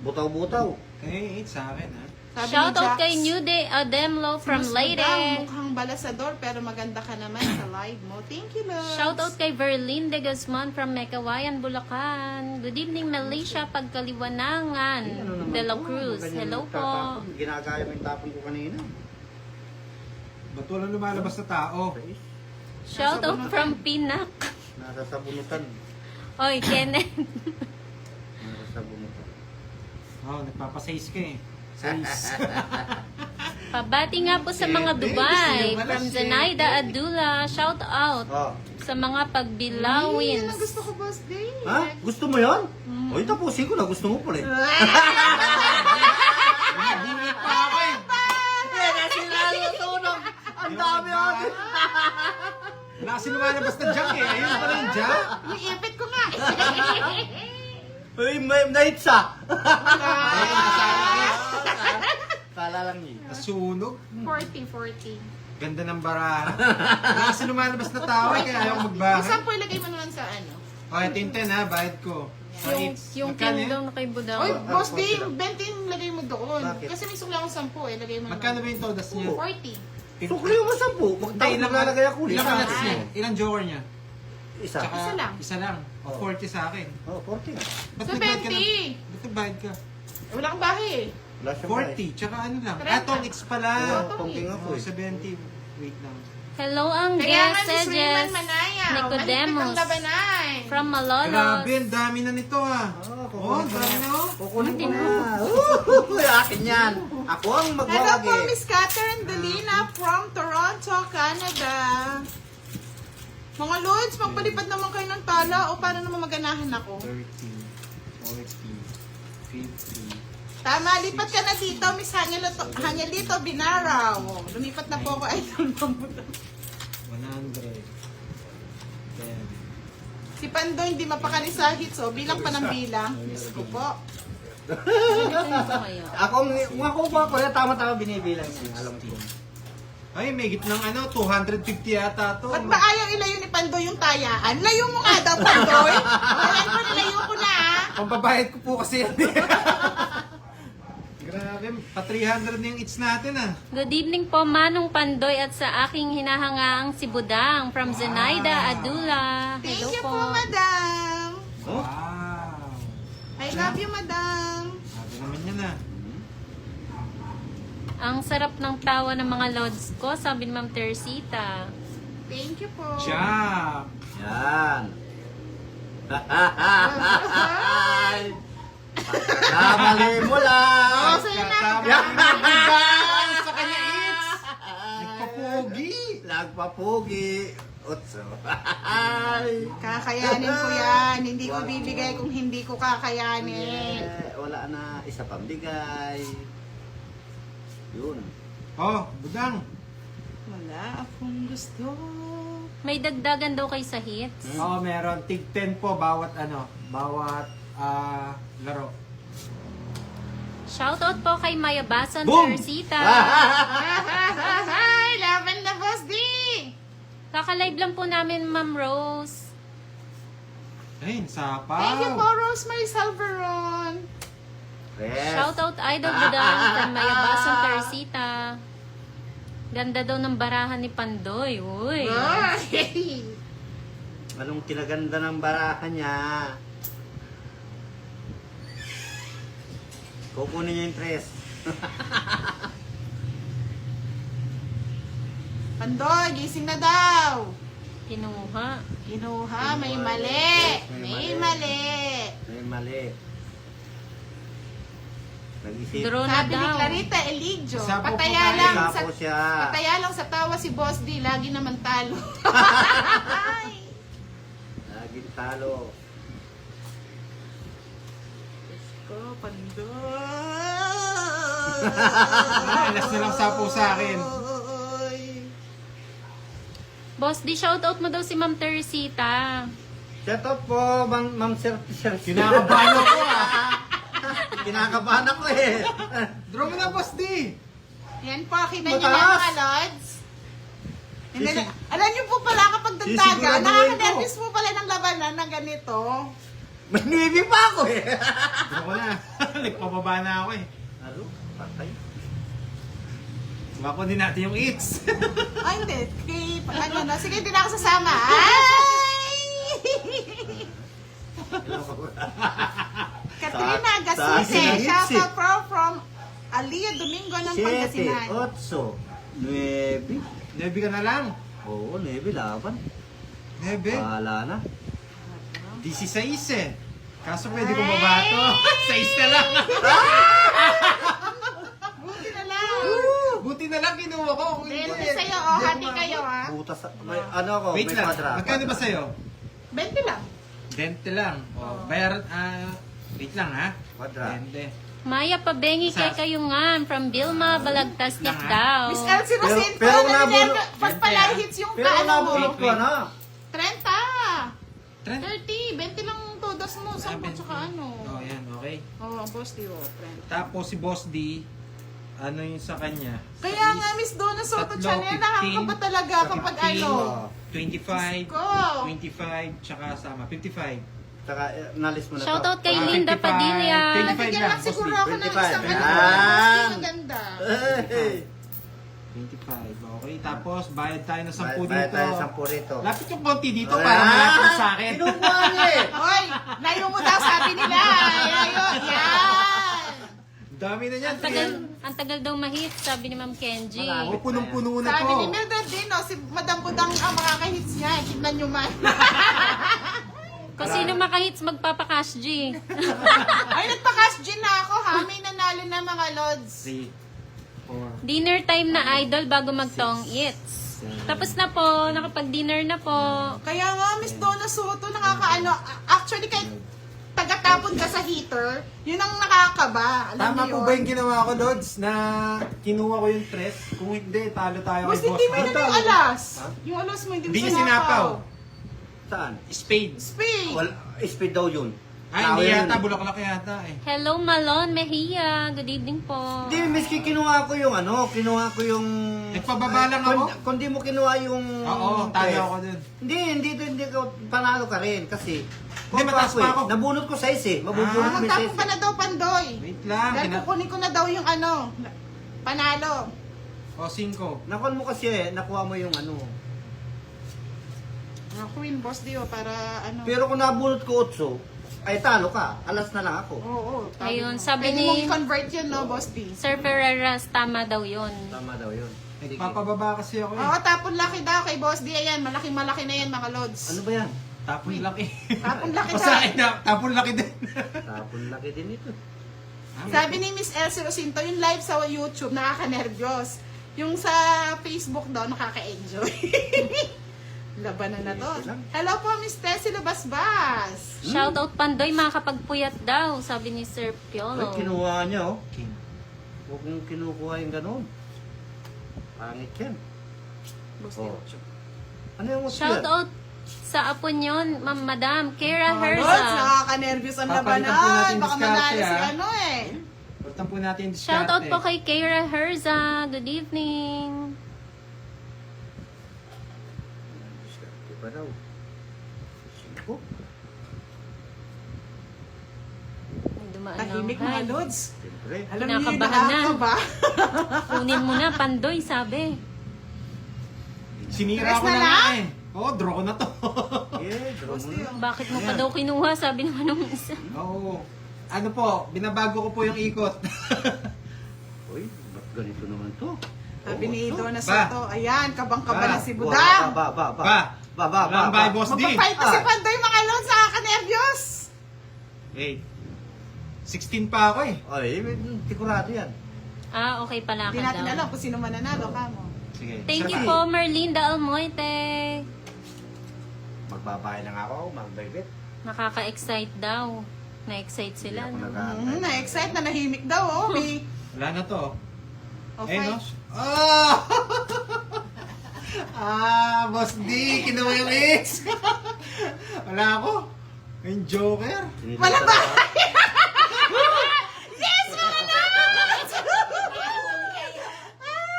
butaw-butaw. Eh, sa akin ha. Sabi ni Shoutout Jax, kay New Day Ademlo from "Mas Leyte. madam, mukhang balasador, pero maganda ka naman sa live mo. Thank you, love. Shoutout kay Verlin de Guzman from Mekawayan, Bulacan. Good evening, Malaysia, Pagkaliwanangan, De La Cruz. Hello po. Ginagaya mo yung tapon ko kanina. Ba't walang lumalabas na tao? Shoutout from Pinak. Nasa sabunutan. Oy, Kenneth. Nasa sabunutan. Oh, nagpapasize ka eh. Size. Pabati nga po sa mga Dubai from Zenaida Adula. Shoutout Oh. sa mga Ay, yan pagbilawins. ang gusto ko, boss day. Ha? Gusto mo yun? Oy, tapusin ko na. Gusto mo pala eh. Hindi pa ako eh. Ang dami ako. Wala kasi lumalabas na jack eh. Ayun pala yung jack. Yung ipit ko nga. Uy, may naitsa. Ayun, Kala lang niya. nasunog. 40. Ganda ng baraha. Wala kasi lumalabas na tao eh. Kaya ayaw Yung magbahay. sampo ilagay mo naman sa ano. O, ito yung 10 ha. Bayad ko. So, Yung magkano king yun? daw na kay Budang. Oy, Ah, boss day, sila. 20 lagay mo doon. Bakit? Kasi may sukla akong 10 eh. Lagay mo Magkano naman. ba yung todas niya? 40. Sukli mo sa po. Hindi, ilang Maglalagay ako. Ilang Isa. nuts niya? Ilang joker niya? Isa. Tsaka, Isa lang. Isa lang. O, 40 sa akin. Oh, 40 nga. Ba't Sa nagbayad ka 20. ng- Ba't nagbayad ka? Eh, wala kang bahay eh. Wala siyang 40, tsaka ano lang. 30. Atong X pala. Oo, tongking ako Oh, eh. 70. Wait lang. Hello, ang Kaya nga si Sejes Suleiman Manaya. Nicodemus Mahigpit ang labanay. from Malolos. Grabe, ang dami na nito ah. Oh, Oh, ang dami na oh. Kukunin ko na. Uy, akin yan. Ako ang Hello magwawagi. po, Miss Catherine Delina from Toronto, Canada. Mga Lods, magpalipad naman kayo ng tala o para naman maganahan ako. 30, 40, 50. Tama, lipat ka na dito, Miss Hanyalito Binaraw. Lumipat na po ako, idol mo. 100. 10. Si Pando hindi mapakali sa hits, so bilang pa ng bilang. Diyos ko po. Ako, kung ako pa pala, tama-tama binibilang niya. Alam ko. Ay, may gitnang 250 yata to. Ba't ba ayaw ilayo ni Pando yung tayaan? Layo mo nga daw, Pandoy. Alam ko, nilayo ko na ah. Pambabayad ko po kasi yan. Grabe, pa 300 na yung eats natin ah. Good evening po, Manong Pandoy at sa aking hinahangaang si Budang from Zenaida Adula. Thank Hello you po. po, madam. Wow. I love you, madam. Sabi naman yan ah. Ang sarap ng tawa ng mga lods ko, sabi ni Ma'am Teresita. Thank you po. Jack. Yan. Kamali mo lang. Oh, sa'yo na. Sa kanya it's. Nagpapogi. Nagpapugi. Otso. Kakayanin ko yan. Hindi ko bibigay kung hindi ko kakayanin. Wala na. Isa pang bigay. Yun. Oh, budang. Wala akong gusto. May dagdagan daw kay sa hits. Oo, meron. Tig 10 po bawat laro. Shoutout po kay Mayabasan Boom! Teresita. Hi! Laban na, Boss D! Kaka-live lang po namin, Ma'am Rose. Ayun, sapaw. Thank you po, Rosemary Salveron. Yes. Shoutout Idol Budang from Mayabasan Teresita. Ganda daw ng barahan ni Pandoy. Uy. Ay! Anong kinaganda ng barahan niya? Kukunin niya yung tres. Pandoy, gising na daw. Kinuha. Kinuha, may mali. May mali. May mali. Nag-isip. Draw na Sabi ni daw. Clarita Eligio, Isa po po pataya tayo. lang Isa sa po siya. pataya lang sa tawa si Boss D, lagi naman talo. Laging talo. Ko, Pandoy. Alas na lang sapo sa akin. Boss, di shoutout mo daw si Ma'am Teresita. Shout out po, Ma'am Sir. Kinakabahan ako Kinakabahan ako eh. Draw mo na, Boss D. Yan po, kita niyo Mataas. na mga lods. Hindi na, alam niyo po pala kapag dandaga, Sisiguraduhin nakaka-nervous po pala ng labanan na ganito. May nibi pa ako eh. Draw ko na. Nagpababa na ako eh. Ano? Patay. Bako din natin yung it's. Ay, hindi. Kay, ano na, sige, hindi na ako sasama. Ay! Katrina Gasise, shout out from Alia Domingo ng Siete, Pangasinan. otso, nuebe. Nebi ka na lang. Oo, nuebe laban. Nebe. Bahala na. 16 eh. Kaso pwede ko mabato. 6 na lang. Buti na lang. Buti na lang kinuha ko. Kung hindi, Dente sa'yo, oh, hindi hati ako kayo, ha? Butas, may, ano ako, Wait may lang. kwadra. Magkano ba sa'yo? 20 lang. 20 lang. Oh, bayaran, wait lang ha. Kwadra. 20. Maya Pabengi kay Kayungan from Bilma Balagtas Lang, ha? daw. Miss Elsie Rosin, pero pero nabulok- pag pala hits yung Pero kaano mo. nabulok ko na. 30. 30. 30. 20 lang todos mo. 10 tsaka ano. Oh, yan, okay. Oh, boss, di oh, 30. Tapos si Boss D, ano yung sa kanya? Kaya nga, Miss Donna Soto Tatlo, Channel, 15, nakakaba talaga kapag 15, ano. 25, Ko. 25, tsaka sama, 55. Tsaka, nalis mo na Shoutout to. kay Ah, Linda 55, Padilla. 25 Nabigyan lang, lang siguro boss, ako ng 25. isang ano. Yan. Mas maganda. Hey! 25, okay. Tapos, bayad tayo ng 10 Bayad dito. tayo 10 rito. Lapit yung konti dito Ah, para malapit sa akin. Kinukuha niya eh. Hoy, layo mo daw sabi nila. Layo, yan. Dami na yan. Ang tagal daw mahit, sabi ni Ma'am Kenji. Oh, punong-puno na Sabi to. ni Mildred din, no, si Madam Budang ang makaka-hits niya. Tignan nyo man. Kung sino makahits, magpapakash G. Ay, nagpa-cash gin na ako ha. May nanalo na mga lods. 3, 4, Dinner time na idol bago magtong eats. Tapos na po, nakapag-dinner na po. Kaya nga, Miss Donna Soto, nakakaano. Actually, kahit tagatapon ka sa heater, yun ang nakakaba. Alam Tama niyo po yun? ba yung ginawa ko, Lods, na kinuha ko yung tres? Kung hindi, talo tayo Boss, kay Boss. hindi mo yun yung alas. Ha? Yung alas mo, hindi mo Hindi niya sinapaw. Saan? Spade. Speed. Wala, speed daw yun. Ay, Tao hindi yun. yata. Bulaklak yata eh. Hello Malon Mejia. Good evening po. Hindi, miski kinuha ko yung ano, kinuha ko yung... Nagpababa lang ako? Kung di mo kinuha yung... Oo, talo test. ako dun. Hindi ka panalo ka rin kasi... Hindi, mataas pa ako. Nabunot ko size eh. Mabubunot mo yung Magtapon size. ka na daw, Pandoy. Wait lang. Dahil kukunin ko na daw yung ano, panalo. O, 5. Nakon mo kasi eh, nakuha mo yung ano. Queen, boss Dio, para ano. Pero kung nabunot ko 8, ay talo ka. Alas na lang ako. Oo, Ayun, sabi Pwede ni- mong i-convert yun, no, boss D? Sir Ferreras, tama daw yun. Tama daw yun. Sige. Nagpapababa kasi ako eh. Oo, tapon laki daw kay boss D. Ayan, malaki-malaki na yan, mga lods. Ano ba yan? Tapon laki. Tapon laki O daw. sa akin na, tapon laki din. Tapon laki din ito. Sabi ni Miss Elsie Rosinto, yung live sa YouTube, nakaka-nervyos. Yung sa Facebook daw, nakaka-enjoy. Labanan na to. Hello po, Miss Tessie Labasbas. Shoutout Pandoy, makakapagpuyat daw, sabi ni Sir Ay, Piolo. kinuha niya, oh. King. Huwag mong kinukuha yung ganun. Pangit yan. Oh. Ano yung what's yan? Shoutout sa apo nyon, Ma'am Madam, Kira Lods, Herza. nakaka-nervyos ang Papalitan po labanan. natin Baka diskarte, manalo si ah. ano eh. Palitan po natin yung Shoutout po diskarte. kay Kira Herza. Good evening. Diskarte pa daw. 5. May dumaan Tahimik lang. mga Hi. Lods. Siyempre. Alam niyo yung Kinakabahan na. nakakaba. Kunin mo na, Pandoy, sabi. Sinira Tres ko na na lang? nga eh. Oo, draw ko na to. Yeah, draw mo na. Bakit mo pa daw kinuha? Sabi naman nung isa. Oo. Ano po, binabago ko po yung ikot. Uy, ba't ganito naman to? Sabi ni Donna Ba. Soto, ayan, kabang-kaba Ba. na si Budang. Ba. Walang by Boss D. Magpapalit na si Pandoy mga Lods, nakaka-nervyos. Eh, 16 pa ako eh. Ay, tikurado yan. Ah, okay pala ka Hindi natin daw. alam kung sino mananalo ka mo. Sige. Thank you Sarap. po, Merlinda Almoite. Magbabayad lang ako, magbibit. Nakaka-excite daw. Na-excite sila. Hindi ako No? nag-aantay. Na-excite, na nahimik daw, oh. May, Wala na to. oh, Eh, no? fight. Ah! Boss D, kinuha yung X. Wala ako. Yung Joker. Wala ba? Yes, mga Lods!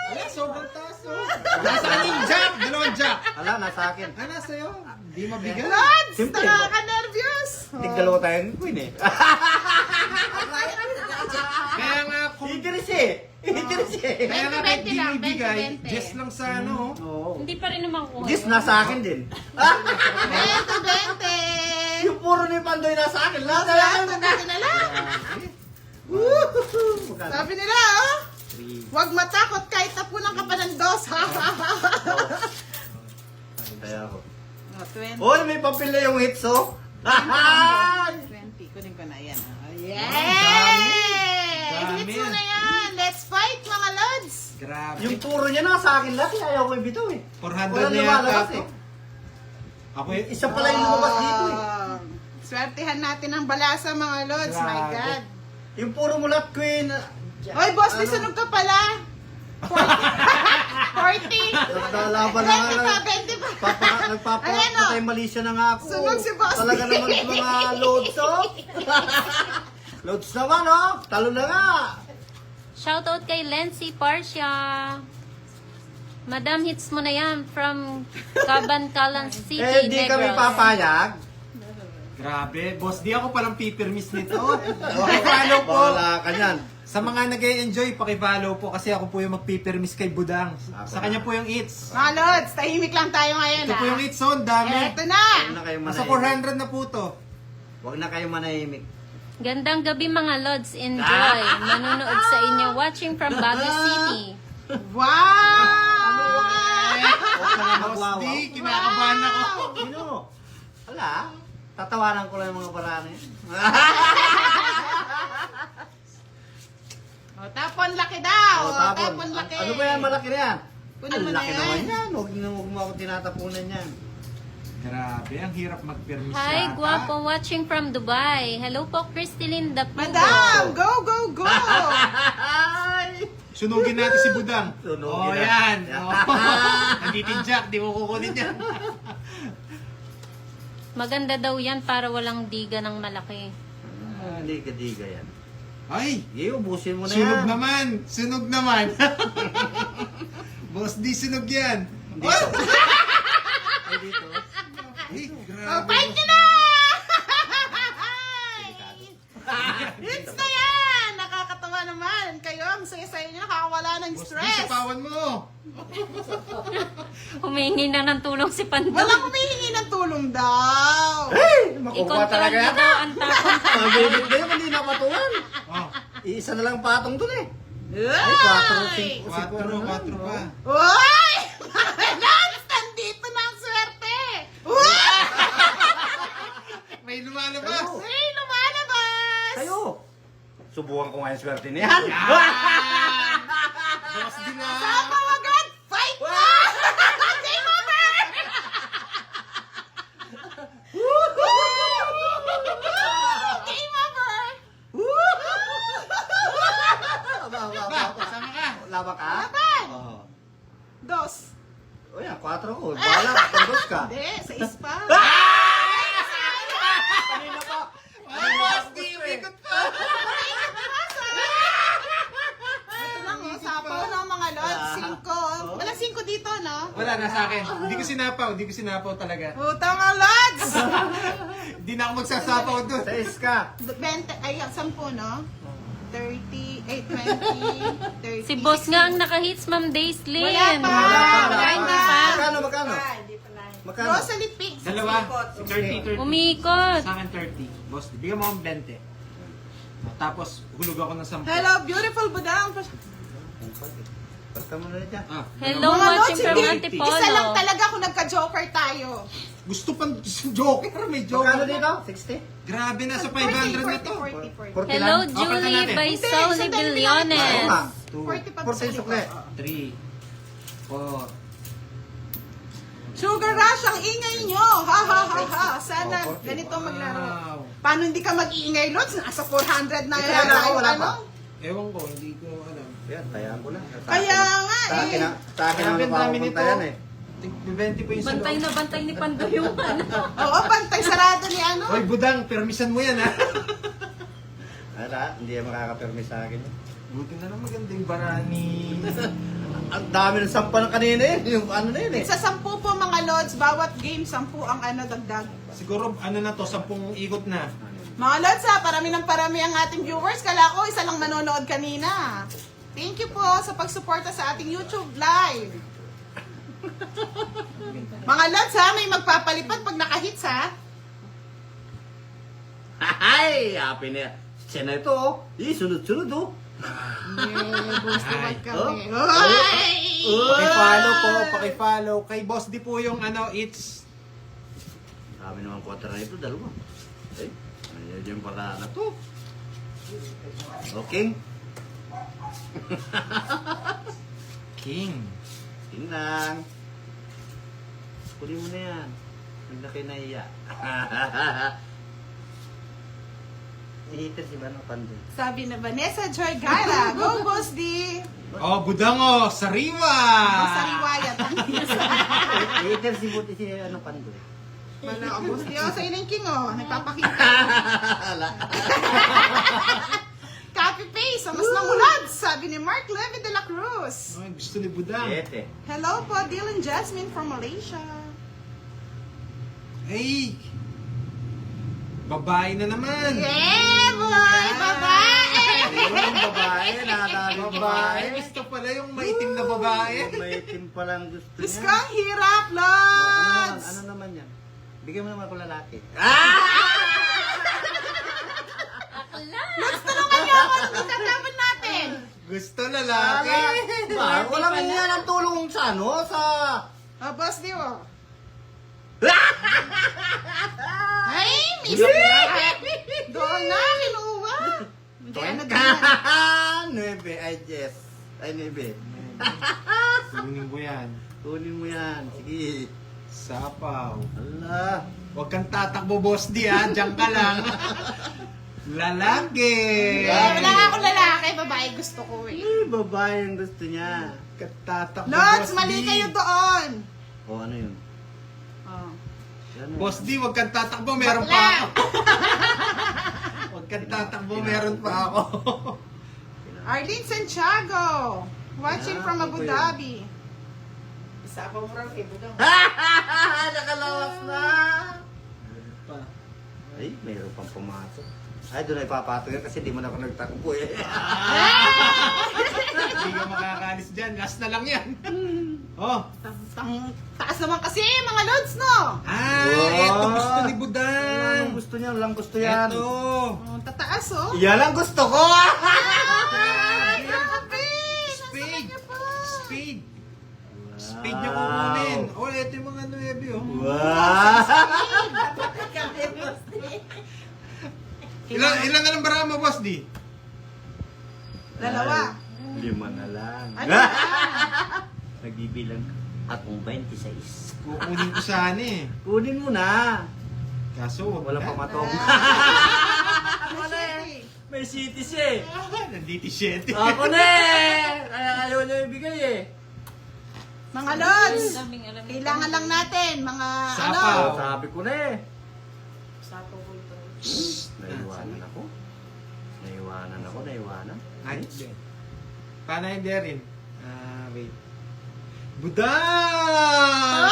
Wala, sobrang taas oh. Nasaan yung Jack? Dalawang Jack. Ala, nasa akin. Ah, nasa iyo. Di mabigat. Lods, Siyempre. nakaka-nervyos. Tigdalawa tayong queen eh. Kaya nga kung... Idris eh. Idris eh. Kaya nga 20 kahit di lang, mo ibigay, 20. just lang sa ano. Oo. Hindi pa rin naman ko. Idris nasa akin din. Ah! 20-20. Yung puro ni Pandoy nasa akin. Lahat na Lahat lang. na natin na lang. Magkano? Sabi nila, oh. Huwag matakot kahit tapunan ka pa ng dos. Kaya ako. Oh, 20. Hoy, may papel na yung hits oh. 20. Kunin ko na yan. Oh, yay! Dami. Hits mo na yan. Let's fight, mga Lods. Grabe. Yung puro niya nasa akin lahat. Ayaw ko ibitaw eh. 400 Walang na lumalabas yata eh. to. Ako yung... Isa pala yung lumabas dito eh. Swertihan natin ang balasa, mga Lods. My Grabe. God. Yung puro mulat queen. Oy, boss, may sunog ka pala. 40. Naglalaban na nga lang. 20 pa. Ayan, oh. Nagpapatay mali siya na nga ako. Sunog si Boss. Talaga naman mga loads oh. Loads naman oh. Talo na nga. Shoutout kay Lency Parsia. Madam, hits mo na yan from Cabancalan City, Eh, di kami Negros. papayag. Grabe. Boss, di ako palang pipirmis nito. Pakipollow po. Wala ka yan. Sa mga nag-enjoy, pakipollow po kasi ako po yung magpipirmis kay Budang. Sa kanya po yung eats. Mga Lods, tahimik lang tayo ngayon, Ito po yung eats, oh, ang dami. Eto na. Huwag na kayo Nasa manahimik. 400 na po to. Huwag na kayo manahimik. Gandang gabi mga Lods. Enjoy. Nanonood sa inyo. Watching from Baguio City. Wow! Huwag ka na Boss magwawaw. D, kinakabahan ako. Sino? Wala. Tatawanan ko lang yung mga barano yun. O, tapon laki daw. Oh, tapon. Tapon laki. Ano ba yan? Malaki na yan. Kunin mo Ang na laki yan. naman yan. Huwag mo ako tinatapunan yan. Grabe, ang hirap magpirmis Hi, yata. guwapo. Watching from Dubai. Hello po, Christeline Dapugo. Madam, go, go, go! Ay! Sunugin natin si Budang. Sunugin Oh, na. yan. Yan. Oh. Andito yung Jack, di mo kukunin yan. Maganda daw yan para walang diga ng malaki. Diga-diga yan. Ay, Sige, ubusin mo na sunog yan. naman. Sunog naman. Boss, di sunog yan. Dito. Ay, dito. Ay, O, grabe. fight nyo na! Hits na yan! Nakakatawa naman. Kayo, ang saya-saya nyo, nakakawala ng Boss, di stress. sapawan mo. Humingi na ng tulong si Pandoy. Walang humihingi ng tulong daw. Hey! Makukuha I-control talaga mo yan. daw ang tapon. Mabibig na yun, hindi napatulan. Oh, Iisa na lang patong dun eh. Ay! 4, 5, 4 pa. Uy! Lance, nandito na ang swerte! Uy! May lumalabas. Kayo. Ay, lumalabas! Kayo. Subukan ko nga yung swerte niyan. Boss D na! Sapaw agad! Fight na! Game over! Game over! Sama ka! Laba ka? Laban! Oo. Dos. O yan, 4 ko. Bala, pandos ka. Hindi, sa ispa. Kanina pa. Boss D, umikot pa! Ito lang, oh, sapaw ng mga lods. 5. Wala 5 dito, no? Wala na sa akin. Hindi ko sinapaw talaga. Utang ang lods! Hindi na ako magsasapaw doon. 6 ka. 20, ay, 10, no? 30, 20, 30. Si boss nga ang naka-hits, Ma'am Daislyn. Wala pa. Wala, hindi pa. Magkano? Magkano? Rosalie Pigs. Dalawa. 30. Umikot. Sa akin 30. Boss D, bigyan mo akong 20. Tapos, hulog ako ng 10. Hello, beautiful budang. Basta mo na dyan. Hello, Mga watching lods, from hindi. Antipolo. Isa lang talaga kung nagka-joker tayo. Gusto pang joker, may joker. Magkano dito? 60? Grabe na sa 500 na to. 40. 40 Hello, lang? Julie natin. by Hindi, Sauli isang dami Billones. 40 pa 40 sukle. 3, 4, Sugar Rush, ang ingay nyo. Ha, ha, ha, ha. Sana ganito maglaro. Wow. Paano hindi ka mag-iingay, Lods? Nasa 400 na Ito yan. na ako, wala pa. Ewan ko, hindi ko alam. Yan, tayaan ko lang. Kaya nga Sa akin eh. na, sa akin na Grabe, ang dami mapapunta nito. yan eh. 20 pa yung Bantay na bantay ni Pandoy yung ano. Oo, pantay sarado ni ano. Hoy, budang, permisan mo yan ha. Ala, hindi yan makakapermis sa akin. Buti na lang maganda yung barani. Ang dami ng sampa ng kanina eh. Yung ano na yun eh. Sa 10 po mga Lods, bawat game, 10 ang ano dagdag. Siguro, ano na to, 10 ikot na. Mga Lods ha, parami ng parami ang ating viewers. Kala ko, isa lang manonood kanina. Thank you po sa pagsuporta sa ating YouTube live. Mga Lods ha, may magpapalipad pag nakahits ha. Ay, happy na. Siya na ito oh. Sunod-sunod oh. Gusto Ay. kami. Oh. Ay! Paki-follow po, paki-follow. Kay Boss D po yung ano, it's... Dami naman quarter na ito, dalawa. Ay, ano yung para na to. Okay. King. Tingnan. Kunin mo na yan. Huwag na kayo nahiya. Ihitin si Bano Pandoy. Sabi na Vanessa Joy Gara, go Boss D! Oh, budang oh, sariwa! Boss Ariwayat. Ihitin si Buti si ano Pandoy. Wala ako Boss D. Oh, sa ilang king oh, nagpapakita. Copy paste, ang mas namulad, sabi ni Mark Levy de la Cruz. Ay, gusto ni budang. Ete. Hello po, Dylan Jasmine from Malaysia. Ay! Babae na naman! Yeah, boy! Babae! Yung babae, nakadami Babae! Gusto pala yung maitim na babae. May itim palang gusto Diyos niya. ko, ang hirap, Lods! Ano naman yan? Bigyan mo naman ako lalaki. Lods, tulungan niyo ako, itataman natin. Gusto lalaki. Wala mo yan ang tulong sa ano? Sa... Oh, Boss D, oh. Ay, miss! Doon na, kinuha. Hindi, ano din. 9, ay yes. Ay 9. Kunin ko yan. Kunin mo yan. Sige. Sapaw. Allah. Huwag kang tatakbo, Boss D ha. Diyan ka lang. Lalaki. Wala nga akong lalaki, babae gusto ko eh. Ay, babae ang gusto niya. Katatakbo, Lods, Boss mali D. kayo doon. O ano yun? Oh. Yan, Boss D, huwag kang tatakbo. Meron pa ako. Huwag kang tatakbo. Meron pa ako. Arlene Santiago, watching Ah, from Abu ito yun. Dhabi. Nakalawas na! Ay, mayroon pang pumasok. Ay, doon ay papatong yan kasi di mo na ako nagtakbo eh. Hindi ka makakalis dyan. Last na lang yan. Oh. Taas naman kasi mga Lods, no? Ah, Wow. eto gusto ni Ano Budang. gusto niya? Walang gusto yan. Eto. Oh, tataas, oh. Yan ang gusto ko! Ay, grabe! Spade. Nasaan po? Speed. Speed niya kukunin. Oh, eto yung mga 9 oh. Wow! Ilan ang bara mo, Boss D? Dalawa. Ay, 5 na lang. Ano ba? Nagbibilang akong 26. Kukunin ko sana eh. Kunin mo na. Kaso, Wala pa matong. Ano eh? May city siya eh. Nandito 7. Ako na eh. Kaya ayaw niya ibigay eh. Mga lods, Daming alam. kailangan lang natin mga Sapaw. Oh, sabi ko na eh. Sapo ko ito. Naiwanan ako. Naiwanan. Ay, hindi. Paano hindi rin? Wait. Budang!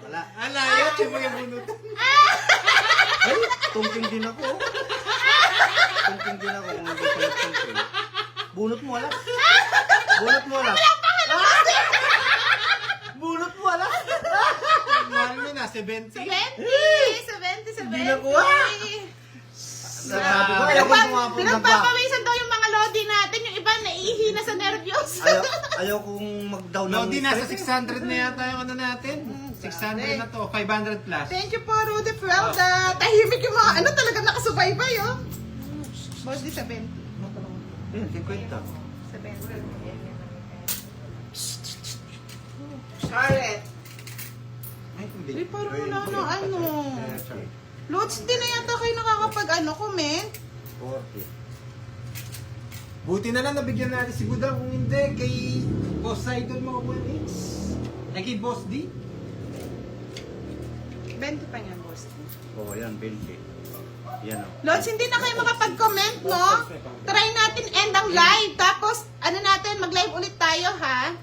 Wala. Ala, yun mo yung bunot. Ay, tungking din ako. Tungking din ako kung hindi ko nagtungking. Bunot mo wala. Bunot mo wala. Bunot mo wala. Mahal mo na, 70? 70! 70! Hindi nakuha. Sabi ko, ayaw ko pumapun na ba? Pinagpapawisan daw yung mga lodi natin. Yung iba naihi na sa nervyos. Ayaw kong mag-down No, ng di nasa stress. 600 na yata yung ano natin. 600 na to, 500 plus. Thank you po, Rudy Felda. Tahimik yung mga ano talaga nakasubaybay, oh. Boss, di 70. Ayan, 50. 70. Scarlett! Ay, Hindi, hindi. parang wala na ano. Lods, hindi na yata kayo nakakapag comment. 40. Buti na lang nabigyan natin si Budang. Kung hindi, kay Boss Idol mga 1X. Ay, kay Boss D. 20 pa niyan, boss. Oo, yan, 20. Yan o. Lods, hindi na kayo makapag-comment, no? Try natin end ang live. Tapos, ano natin, mag-live ulit tayo, ha?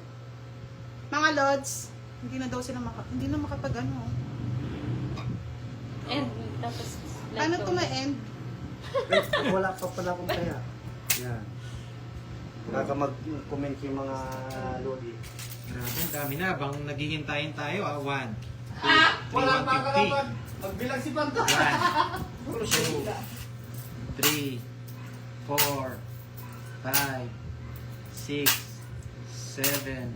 Mga Lods. Hindi na daw sila hindi na makapag ano. And tapos Paano ito ma-end? Wala pa pala akong kaya. Yan. Baka mag-comment yung mga lodi. Grabe, ang dami na. Bang naghihintayin tayo, 1, 2, 3, 150. Magbilang si Panta. 1, 2, 3, 4, 5, 6, 7,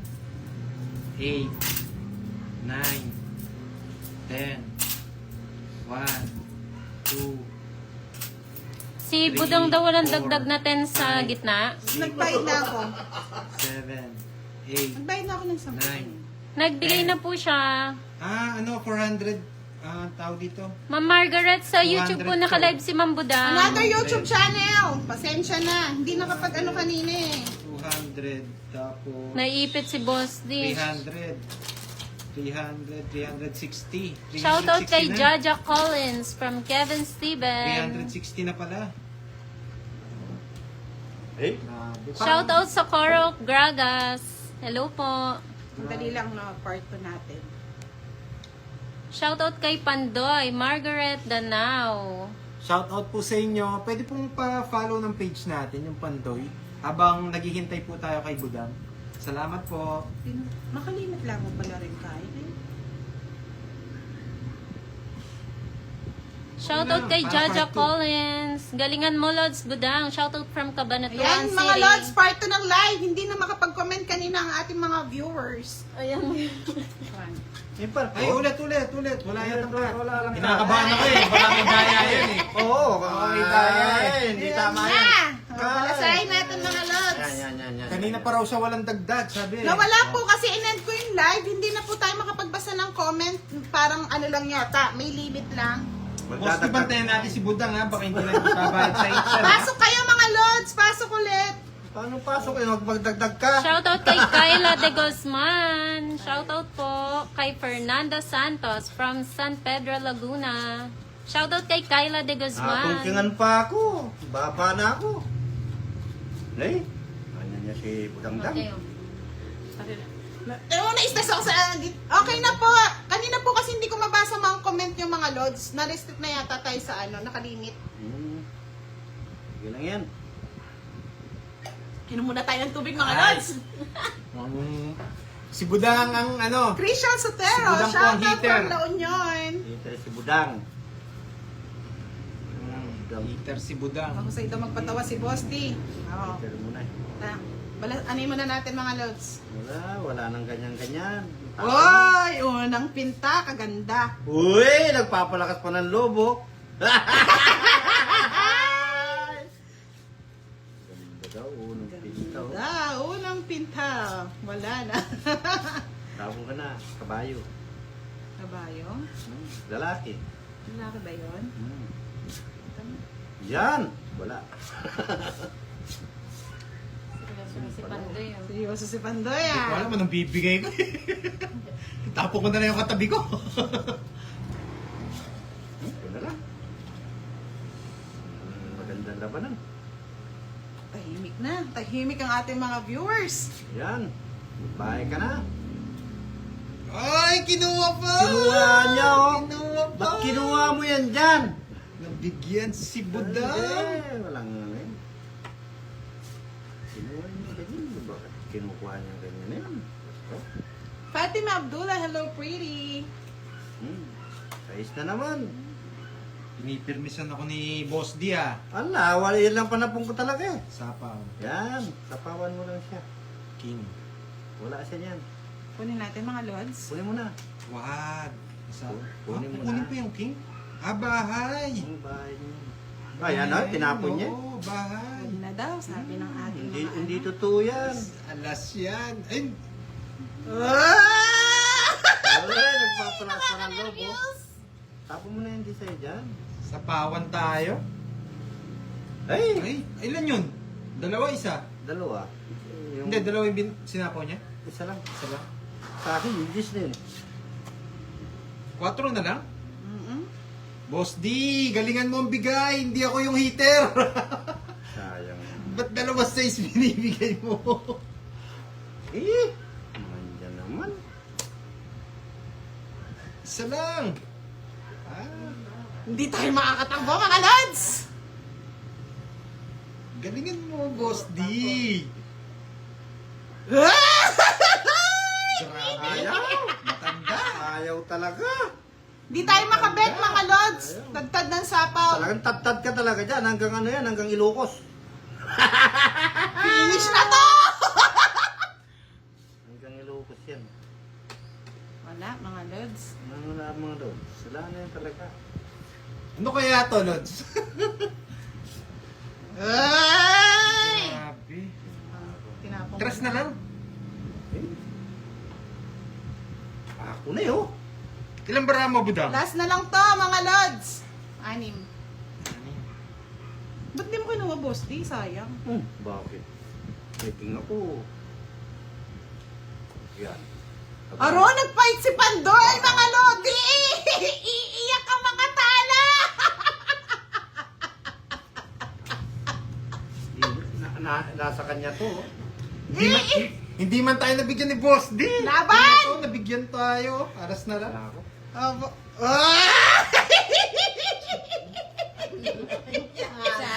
8, 9, 10, 1, 2, si Budang daw walang dagdag na 10 sa gitna. Nagbayad na ako. 7, 8. Nagbayad na ako ng 10. Nine. Nagbigay na po siya. 400 tao dito. Ma'am Margaret, sa YouTube po 200 naka-live si Ma'am Budang. Another YouTube channel. Pasensya na. Hindi nakapag ano kanina eh. 200, tapos Naiipit si Boss D. 300, 360. Shoutout 360 kay na. Jaja Collins from Kevin Steven. 360 na pala. Eh? Grabe. Shoutout sa Coro Gragas. Hello po. Dali lang na part 2 natin. Shoutout kay Pandoy, Margaret Danao. Shoutout po sa inyo. Pwede pong pa-follow ng page natin, yung Pandoy. Habang naghihintay po tayo kay Budang. Salamat po. Makalimit lang mo pala rin kain eh. Shoutout kay Jaja Collins. Galingan mo, Lods Budang. Shoutout from Cabanatuan Ayan, City. mga Lods, part 2 ng live. Hindi na makapag-comment kanina ang ating mga viewers. Ayan. Yung part Ay, ulit. Wala yata pa. Wala lang. Kinakabahan ako eh. Baka may daya yan eh. Oo, may daya eh. Hindi tama yan. Balasahin natin mga Lods. Yan. Kanina pa raw siya walang dagdag, sabi. Nawala po kasi in-end ko yung live. Hindi na po tayo makapagbasa ng comment. Parang ano lang yata. May limit lang. Boss, bantayan natin si Budang ha. Baka hindi lang babayad sa itself. Pasok kayo mga Lods. Pasok ulit. Paano pasok eh? Magdagdag ka? Shoutout kay Kyla de Guzman. Shoutout po kay Fernanda Santos from San Pedro, Laguna. Shoutout kay Kyla de Guzman. Tungkingan pa ako. Baba na ako. Lay. Ano niya si Budangdang? Na-stress ako sa... Okay na po. Kanina po kasi hindi ko mabasa mga comment yung mga Lods. Na-restrict na yata tayo sa nakalimit. Sige lang yan. Inom muna tayo ng tubig mga Lods. Si Budang ang ano. Christian Sotero. Si Budang po ang Shoutout heater. from La Union. Dito si Budang. Heater si Budang. Ako sa ito magpatawa si Boss D. Oo. Pero muna eh. Anin muna natin mga Lods. Wala nang ganyan-ganyan. Oy, unang pinta, kaganda. Uy, nagpapalakas pa ng lobo. Ganda daw, unang pinta. oh. Unang pinta. Wala na. Tawag ka na, kabayo. Kabayo? Lalaki. Lalaki ba yun? Yan! Wala. Si Pandoy. Seryoso si Pandoy Hindi ko alam anong bibigay ko. Tapo ko na lang yung katabi ko. Ito na lang. Magandang labanan. Tahimik na. Tahimik ang ating mga viewers. Yan. Bahay ka na. Ay, kinuha pa! Kinuha niya, oh. Kinuha pa! Ba't kinuha mo yan dyan? Nabigyan si Budang. Eh, walang ngayon. Kinuha niya ganyan. Bakit kinukuha niya ganyan na yan? Basta. Fatima Abdullah, hello pretty. Ayos na naman. Pinipirmisan ako ni Boss D ah. Ala, wala yan lang panapong ko talaga eh. Sapaw. Yan, sapawan mo lang siya. King. Wala siya yan. Kunin natin mga lods. Kunin mo na. Wag. Sa, Kunin mo kunin na. pa yung King? Ah, bahay. Ang bahay niya. Ay, ano? Tinapon niya? Oo, bahay. Kunin na daw, sabi ng ating Hindi, mga hindi totoo yan. Alas yan. Ay, Ay, nagpapalas pa ng lobo. Tapo mo na yung design dyan. sapawan tayo. Ay! Ay, ilan yun? Dalawa, isa? Dalawa. Yung Hindi, dalawa yung sinapaw niya? isa lang. Isa lang? Sa akin, yung Disney. 4 na lang? Mm-mm. Boss D, galingan mo ang bigay. Hindi ako yung heater. Sayang. Ba't dalawa size binibigay mo? Eh! Mandyan naman. Isa lang. Ah, Hindi tayo makakatakbo mga lods. galingan mo, Boss D. Grabe. Ayaw! Matanda. Ayaw talaga. Hindi tayo makabet mga lods. Tagtad ng sapaw. Talagang tad-tad ka talaga dyan. Hanggang ano yan, hanggang Ilocos. Finish na to! Hanggang Ilocos yan. Wala mga lods. Ano na mga doon? Sila na yan talaga. Ano kaya to, Lods? Ay! Grabe. Tinapong. Tres na lang. Eh? Ako na yun. Ilang bara mo, Budang? Last na lang to mga lods. 6. Ba't di mo kinuha boss? Di, sayang. Bakit? Checking ako. Yan. Aro, nag-fight si Pandoy mga lodi! Iiyak ang mga tala! Nasa kanya to. Hindi man tayo nabigyan ni Boss D. Laban! Ito, nabigyan tayo. Aras na lang. Ako.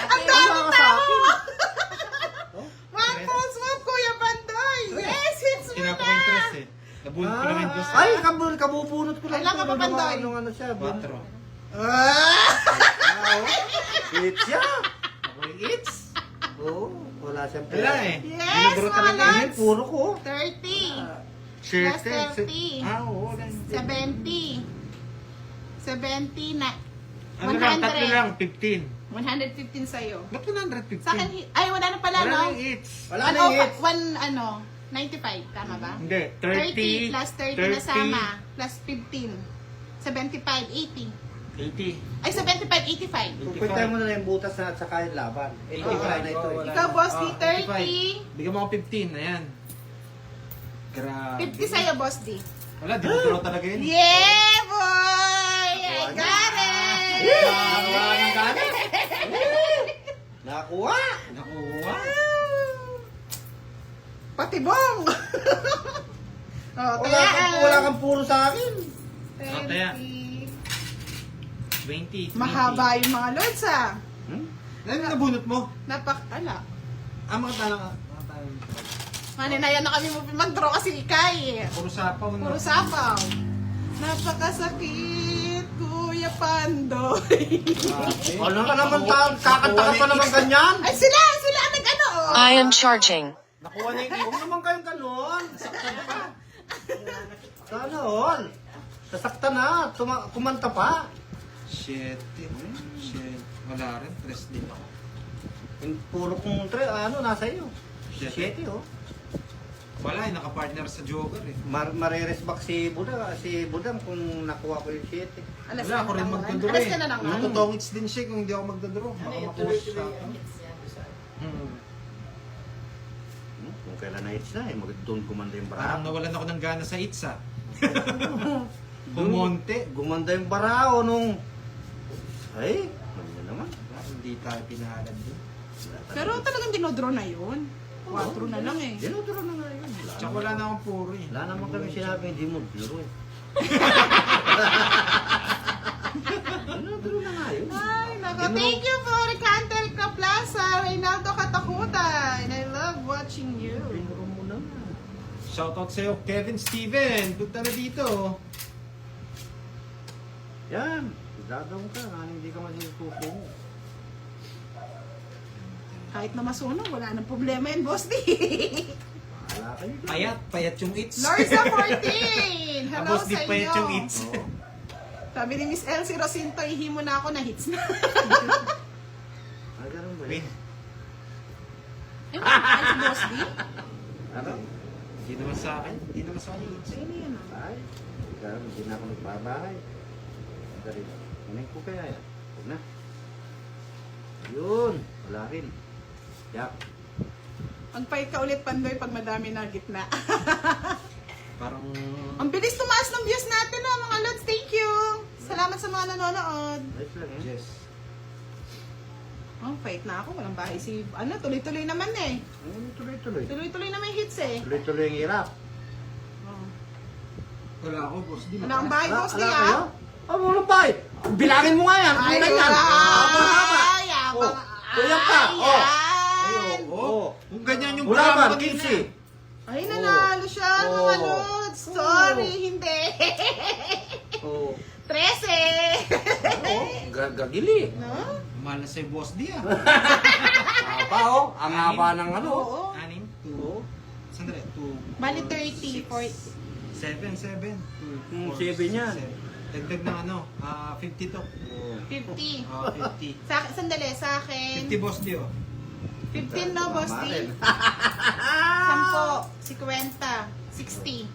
Ang dami Sa akin. One full swoop, Kuya Pandoy! Yes, hits mo Kinapa ko na! interest eh. Nabunod ko naman yung Boss D. Ay, kabubunot ko lang. Kailan ka pa, Pandoy? Ano siya? 4. It's siya. Ako yung hits. Oo, wala siyang Wala eh. Yes, Binuburo mga talaga Ay, lods! puro ko. 30. Shirt Plus 30. Ah, oo. 70. 70 na. Ano lang, 100. tatlo lang, 15. 115 sa'yo. Ba't 115? Sa akin, ay wala na pala, Wala no? nang hits. Wala na yung hits. 95, tama ba? Hindi, 30 plus 30 na 30, sama, plus 15. 75, 80. 80. Ay, 75, 85. Pupwenta mo na lang yung butas na at saka yung laban. 85 na ito eh. Ikaw, Boss D, 85. Bigyan mo ako 15, ayan. Grabe. 50 sa'yo, Boss D. Wala, di mo pero talaga yun. Yeah, boy! I got it! Nakuha ng gamit. Nakuha. Nakuha. Patibong! Oh, Wala kang puro sa akin. Oh, taya. 20. Mahaba yung mga loads, ah. Ano yung nabunot mo? Ala. Mga talang. Maninayan na kami mag-draw kasi ikay. Puro sapaw. no? Puro sapaw. Napakasakit, Kuya Pandoy. Ano ka naman kakanta ka pa naman ganyan? Ay, sila ang nag-ano, oh. I am charging. Nakuha niya yung huwag naman kayong ganon. Saktan pa. Sana all. Sasaktan na. Kumanta pa. 7. Shit. Wala rin. 3 din ako. Puro kong nasa iyo. Siyete. 7 oh. Wala, nakapartner sa Joker eh. Mareres back si Budang kung nakuha ko yung 7. Alas Wala, ka ako rin na naman. magdodoro Alas eh. ka na naman. Matutongits din siya kung hindi ako magdodoro. Ano Baka yung makuha siya. tuloy-tuloy yung hits niya? Kung kailan na hits na doon gumanda yung Parang barao. nawalan ako ng gana sa hits ah. Kumonte. Gumanda yung barao nung... Ay, ano naman. Hindi tayo pinahalad din. Pero talagang dinodraw na yun. 4 na lang eh. Dinodoro na nga yun. Tsaka wala na akong puro eh. Wala naman kami sinabi hindi mo biro eh. Dinodoro na nga yun. Ay, nako. Thank you for Canterica Plaza, Reynaldo Katakutan. I love watching you. Binuro mo na. Shoutout sa'yo, Kevin Steven. Punta na dito. Yan. Dadong ka. Hindi ka masisuko mo. Kahit na masunog, wala nang problema yun, boss D. Wala kayo. Payat yung hits. Lorza 14! Hello Tapos di sa payat yung inyo. hits. Oo. Sabi ni Miss Elsie Rosinto, ihimo na ako na hits na. Ay, ganun ba Wait. yun? Ay, si boss D? Ano? Hindi naman sa akin. Hindi naman sa akin. Sino yun ah? Ay. Ganun, hindi na ako nagbabahay. Dali. Kunin ko kaya yan. Huwag na. Yun. Wala rin. Yak. Magpahit ka ulit, Pandoy, pag madami na gitna. Parang... Ang bilis tumaas ng views natin ah, mga lods. Thank you. Salamat sa mga nanonood. Ayos lang eh. Yes. Oh, fight na ako. Walang bahay si... Ano, tuloy-tuloy naman eh. Ano, tuloy-tuloy. Tuloy-tuloy na may hits eh. Tuloy-tuloy yung hirap. Oh. Wala ako, boss. Di Ano ang bahay, boss D kayo? ah? Oh, ano ba? Bilangin mo nga yan. Ay, Kulay yan. wala. Haba-haba. Ay, abang. Oh, kuya pa. Oh. Ay, Ay, oo. Kung ganyan yung Wala ba? programa kanina. 15. Ay, nanalo siya Oh. mga lods. Sorry, hindi. Oh. 13. Oh, gagili. No? Mahal na sa'yo, boss di ah. Haba oh. Ang haba ng ano. Oo. 6, 2, sandali, 2, Bali 30, 40. 7. Yung 7 yan. Dagdag ng ano, 50 to. 50. 50. Sandali, sa akin. 50 boss di oh. 15 no, boss Tama D. rin. 10, 50, 60.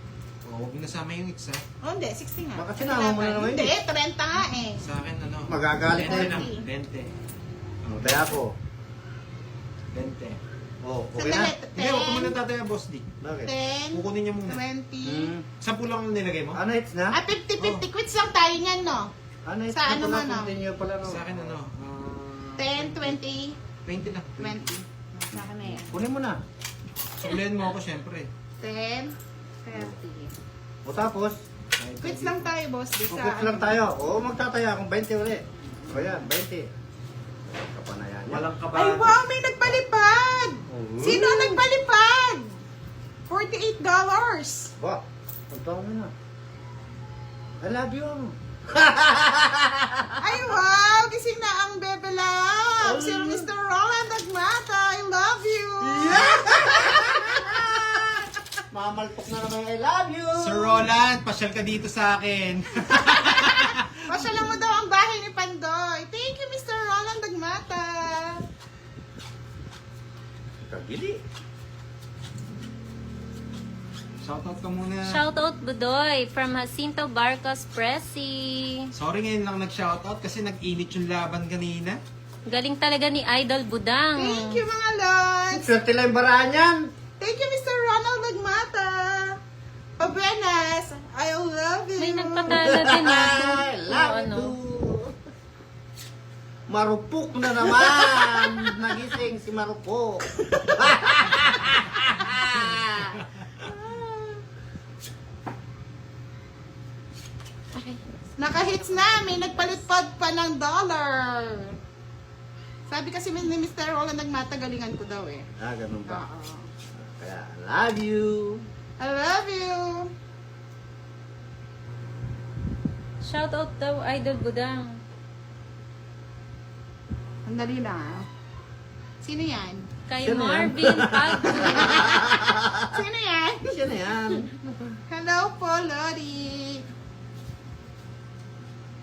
Oh, huwag mo nasama yung hits ha. Oh, hindi, 60 nga. Baka sinama mo na naman yun. Hindi, 30 nga eh. Sa akin ano. Magagalit na 20 yun. lang. 20. Ano kaya ako? 20. Oh, okay na. Sandali, Hindi, huwag ko muna tataya boss di. Bakit? 10, Kukunin niya muna. 20. 10 lang ang nilagay mo? Ano hits na? Ah, 50-50 quits lang tayo niyan, no? Ano hits Sa na ano pala? man, ah? Continue pala no? Sa akin ano. 10, 20, 20 lang. 20. Sa akin na yan. Kunin mo na. Sulihan mo ako syempre. 10, 30. O tapos, Quits lang tayo, boss. Di sa kukit lang tayo. O magtataya akong 20 ulit. O yan, 20. Kapanayan yan. Walang Ay, kabahan. wow! May nagpalipad! Oh. Sino ang nagpalipad? $48. Ba, punta mo na. I love you. Ay, wow! Gising na ang Bebe Love! Si Mr. Roland Agmata, I love you! Mamaltok na naman, I love you. Sir Roland, pasyal ka dito sa akin. Pasyalan mo daw ang bahay ni Pandoy. Thank you, Mr. Roland Agmata. Kagili. Shoutout ka muna. Shoutout Budoy from Jacinto Barcos Presi. Sorry ngayon lang nag-shoutout kasi nag-init yung laban kanina. Galing talaga ni Idol Budang. Thank you, mga lods. Swerte lang yung baraan yan. Thank you, Mr. Ronald Agmata. Pabenas, I love you. May nagpatala din ah. I love ano. you. Marupok na naman. Nagising si Marupok. Naka-hits na, may nagpalitpad pa ng dollar. Sabi kasi ni Mr. Roland Agmata, galingan ko daw eh. Ah, ganun ba? Oo. Kaya, I love you. I love you. Shoutout daw Idol Budang. Ang dali lang ah. Sino yan? Kay Sino yan? Marvin Pagdo. Sino yan? Siya na yan. Hello Hello po, Lori.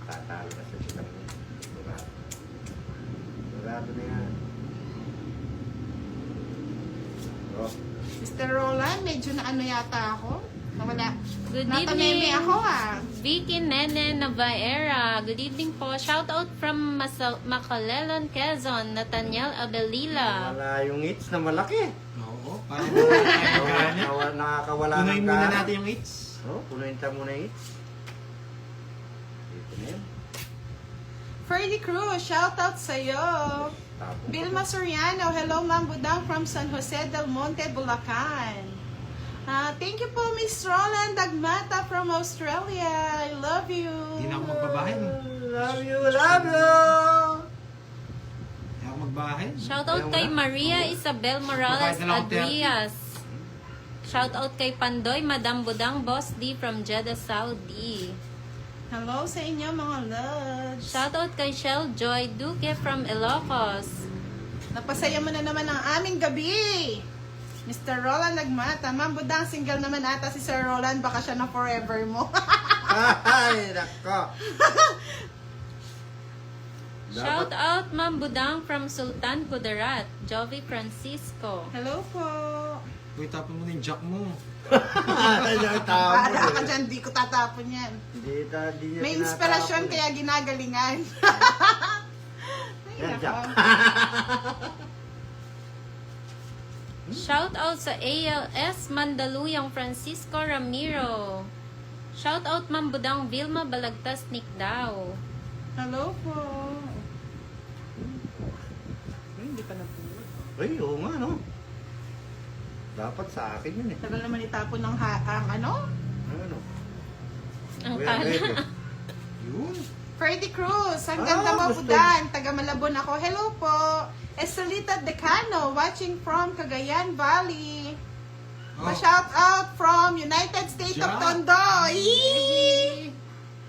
Tatalo na siya sa kanya. Sigurado. Sigurado na yan. Oh. Mr. Roland, medyo na ano yata ako. Nawala. Good Natameme evening. ako ah. Vicky Nene Navaera. Good evening po. Shout out from Macalelan, Quezon. Nathaniel Abelila. Wala yung hits na malaki. Oo, parang wala tayo gana. Nakakawala Punuin ng muna gana. natin yung hits. Oh, punuin ta muna yung hits. Dito na yun. Ferdy Cruz, shout out sa'yo. Tapos. Vilma Soriano, hello Ma'am Budang from San Jose del Monte, Bulacan. Thank you po, Miss Roland Dagmata from Australia. I love you. Hindi na ako magbabahay. Love you, love you! Hindi ako magbahay. Shout out kay Maria Isabel Morales Bakit na lang ako Adrias. Shout out kay Pandoy Madam Budang Boss D from Jeddah, Saudi. Hello sa inyo mga loves. Shout out kay Shell Joy Duque from Ilocos. Napasaya mo na naman ang aming gabi. Mr. Roland Nagmata. Ma'am Budang, single naman ata si Sir Roland. Baka siya na forever mo. Ay, nako. Shout out Ma'am Budang from Sultan Kudarat, Jovi Francisco. Hello po. Uy, tapon mo na yung jack mo. Yung tao mo. Para ka dyan, di ko tatapon yan. Hindi niya May tinatapon inspirasyon eh. kaya ginagalingan. Ay, Yan, nako. Jack. Shout out sa ALS Mandaluyong Francisco Ramiro. Shout out Ma'am Budang Vilma Balagtas Nikdao. Hello po. Ay, hindi pa na po. Ay, oo nga, no? Dapat sa akin yun eh. Tagal naman itapon ng ang ano? Ano? Ang Kuya kala. Bebe. Yun. Freddy Cruz, ang ganda mo gusto. Budan. Taga Malabon ako. Hello po. Estelita Decano, watching from Cagayan Valley. Oh. Shout out from United States of Jack. Tondo. Yee!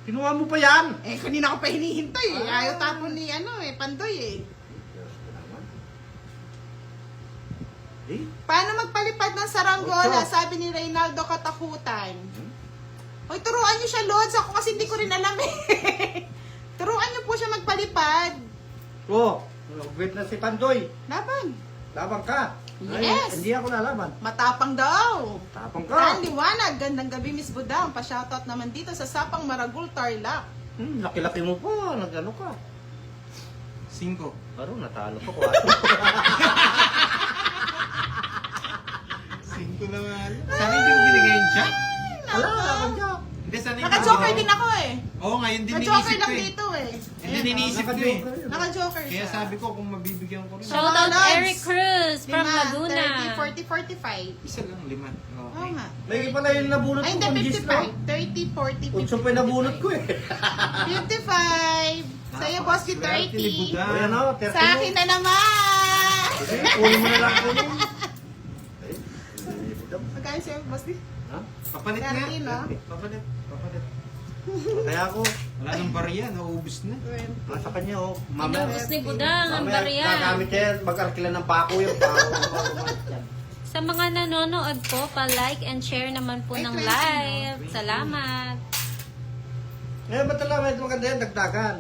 Kinuha mo pa yan? Eh, kanina ko pa hinihintay eh. Ayaw tapon ni Pandoy eh. Diyos ko naman. Eh? Paano magpalipad ng saranggola? Ocho. Sabi ni Reynaldo Katakutan. Hoy, turuan niyo siya, Lods. Ako kasi hindi ko rin alam eh. Turuan niyo po siya magpalipad. Oh, wait na si Pandoy. Laban. Labang ka. Yes. Ay, hindi ako lalaban. Matapang daw. Tapang ka. Tan Liwanag. Gandang gabi, Miss Budang. Pa-shoutout naman dito sa Sapang Maragul, Tarlac. Laki-laki mo pa. Nag-ano ka. 5. Parang natalo pa ko. 5 naman. Sana hindi mo binigay yung jack? Wala, labang ka. Hindi, sana yung Naka-joker din ako eh. Oo nga, yun din Na-joker iniisip lang ko eh. dito eh. Yun din iniisip ko eh. Naka-joker Kaya siya. sabi ko kung mabibigyan ko rin. Shout out Lods. Eric Cruz from 5, Laguna. 30, 40, 45. Isa lang, 5. Oo Okay. nga. Lagi pala yung nabunot Ay, ko. hindi, Kung gis lang. 55. 30, 40, 50. Unso pa yung nabunot ko eh. 55. Sa'yo, boss, si Napakaswerte ni 30. Budang. O yan o, 30 Sa akin na naman. Sige, kunin mo na lang kunin. Ay, Magkano sa'yo, boss? ha? Papalit nga. 30, no? Papalit. Papalit. Kaya ako, Wala nang barya, naubos na. nasa kanya oh. Inubos ni Budang ang mamaya barya. gagamit niya yan, mag-arkilan ng pako yung pako. Sa mga nanonood po, pa-like and share naman po Ay, ng 20, live. Salamat. Ngayon ba't alam, ito maganda yan, dagdagan.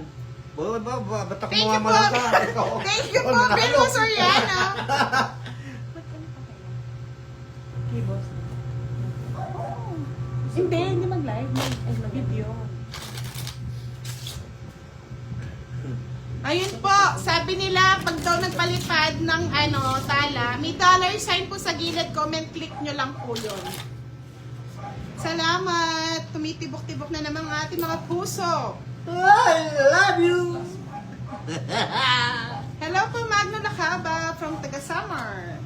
Ba't ako Thank you po. mamamala ka? Ikaw. Thank you po, Nanalo. Vilma Soriano. Hindi mag-live. Mag-video. Ayun po, sabi nila, pag daw nagpalipad ng tala, may dollar sign po sa gilid, comment click nyo lang po yun. Salamat! Tumitibok-tibok na naman ang ating mga puso. I love you. Hello po, Magno Lakaba from Taga-Samar.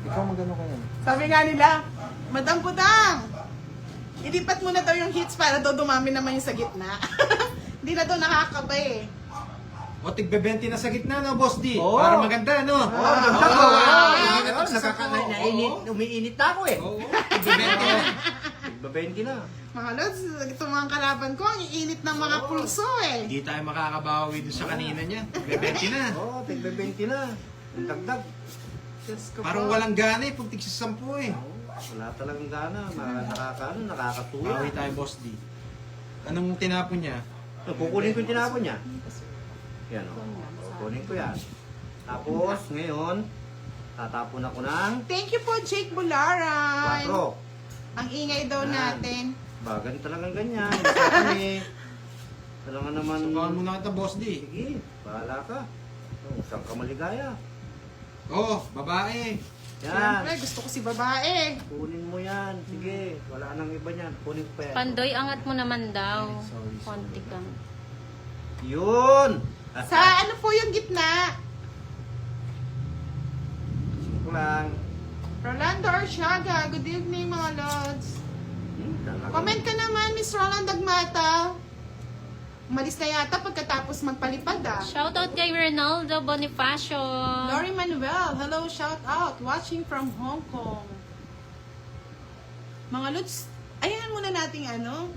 Ikaw magano ka yan? Sabi nga nila, Madam Budang, ilipat mo na daw yung hits para daw dumami naman yung sa gitna. Hindi na daw nakakabay eh. O, tigbe-20 na sa gitna, no, Boss D? Oo. Para maganda, no? Oh, ganda ko. Oo. Umiinit na ako eh. Oo, tigbe-20 na. Tigba 20 na. Mga lods, itong mga kalaban ko, ang iinit ng mga pulso eh. Hindi tayo makakabawi doon sa kanina niya. Tigbe-20 na. Oo, tigba 20 na. Ang dagdag. Diyos ko Parang po. walang gana eh, pag tig 10 eh. Wala talagang gana. Nakakatuwa. Bawi tayo, Boss D. Anong tinapon niya? Kukunin ko yung tinapon niya. Yan o. Kukunin ko yan. Tapos, ngayon, tatapon ako ng Thank you po, Jake Bularan. 4. Ang ingay daw Yan. natin. Bagan talagang ganyan. Isa kami. Talaga naman. Subukan mo na kita, Boss D. Sige, bahala ka. Saan ka maligaya? Oo, babae. Yan. Siyempre, gusto ko si babae. Kunin mo yan. Sige, wala nang iba niyan. Kunin ko pa yan. Pandoy, angat mo naman daw. Ay, sorry. Konti kang. Yun! Sa ano po yung gitna? Sige ko lang. Rolando Arsiaga, good evening mga lods. Talaga. Comment ka naman, Miss Rolando Agmata. Umalis na yata pagkatapos magpalipad ah. Shoutout kay Ronaldo Bonifacio. Lori Manuel, hello, shout out. Watching from Hong Kong. Mga lods, ayan muna nating ano.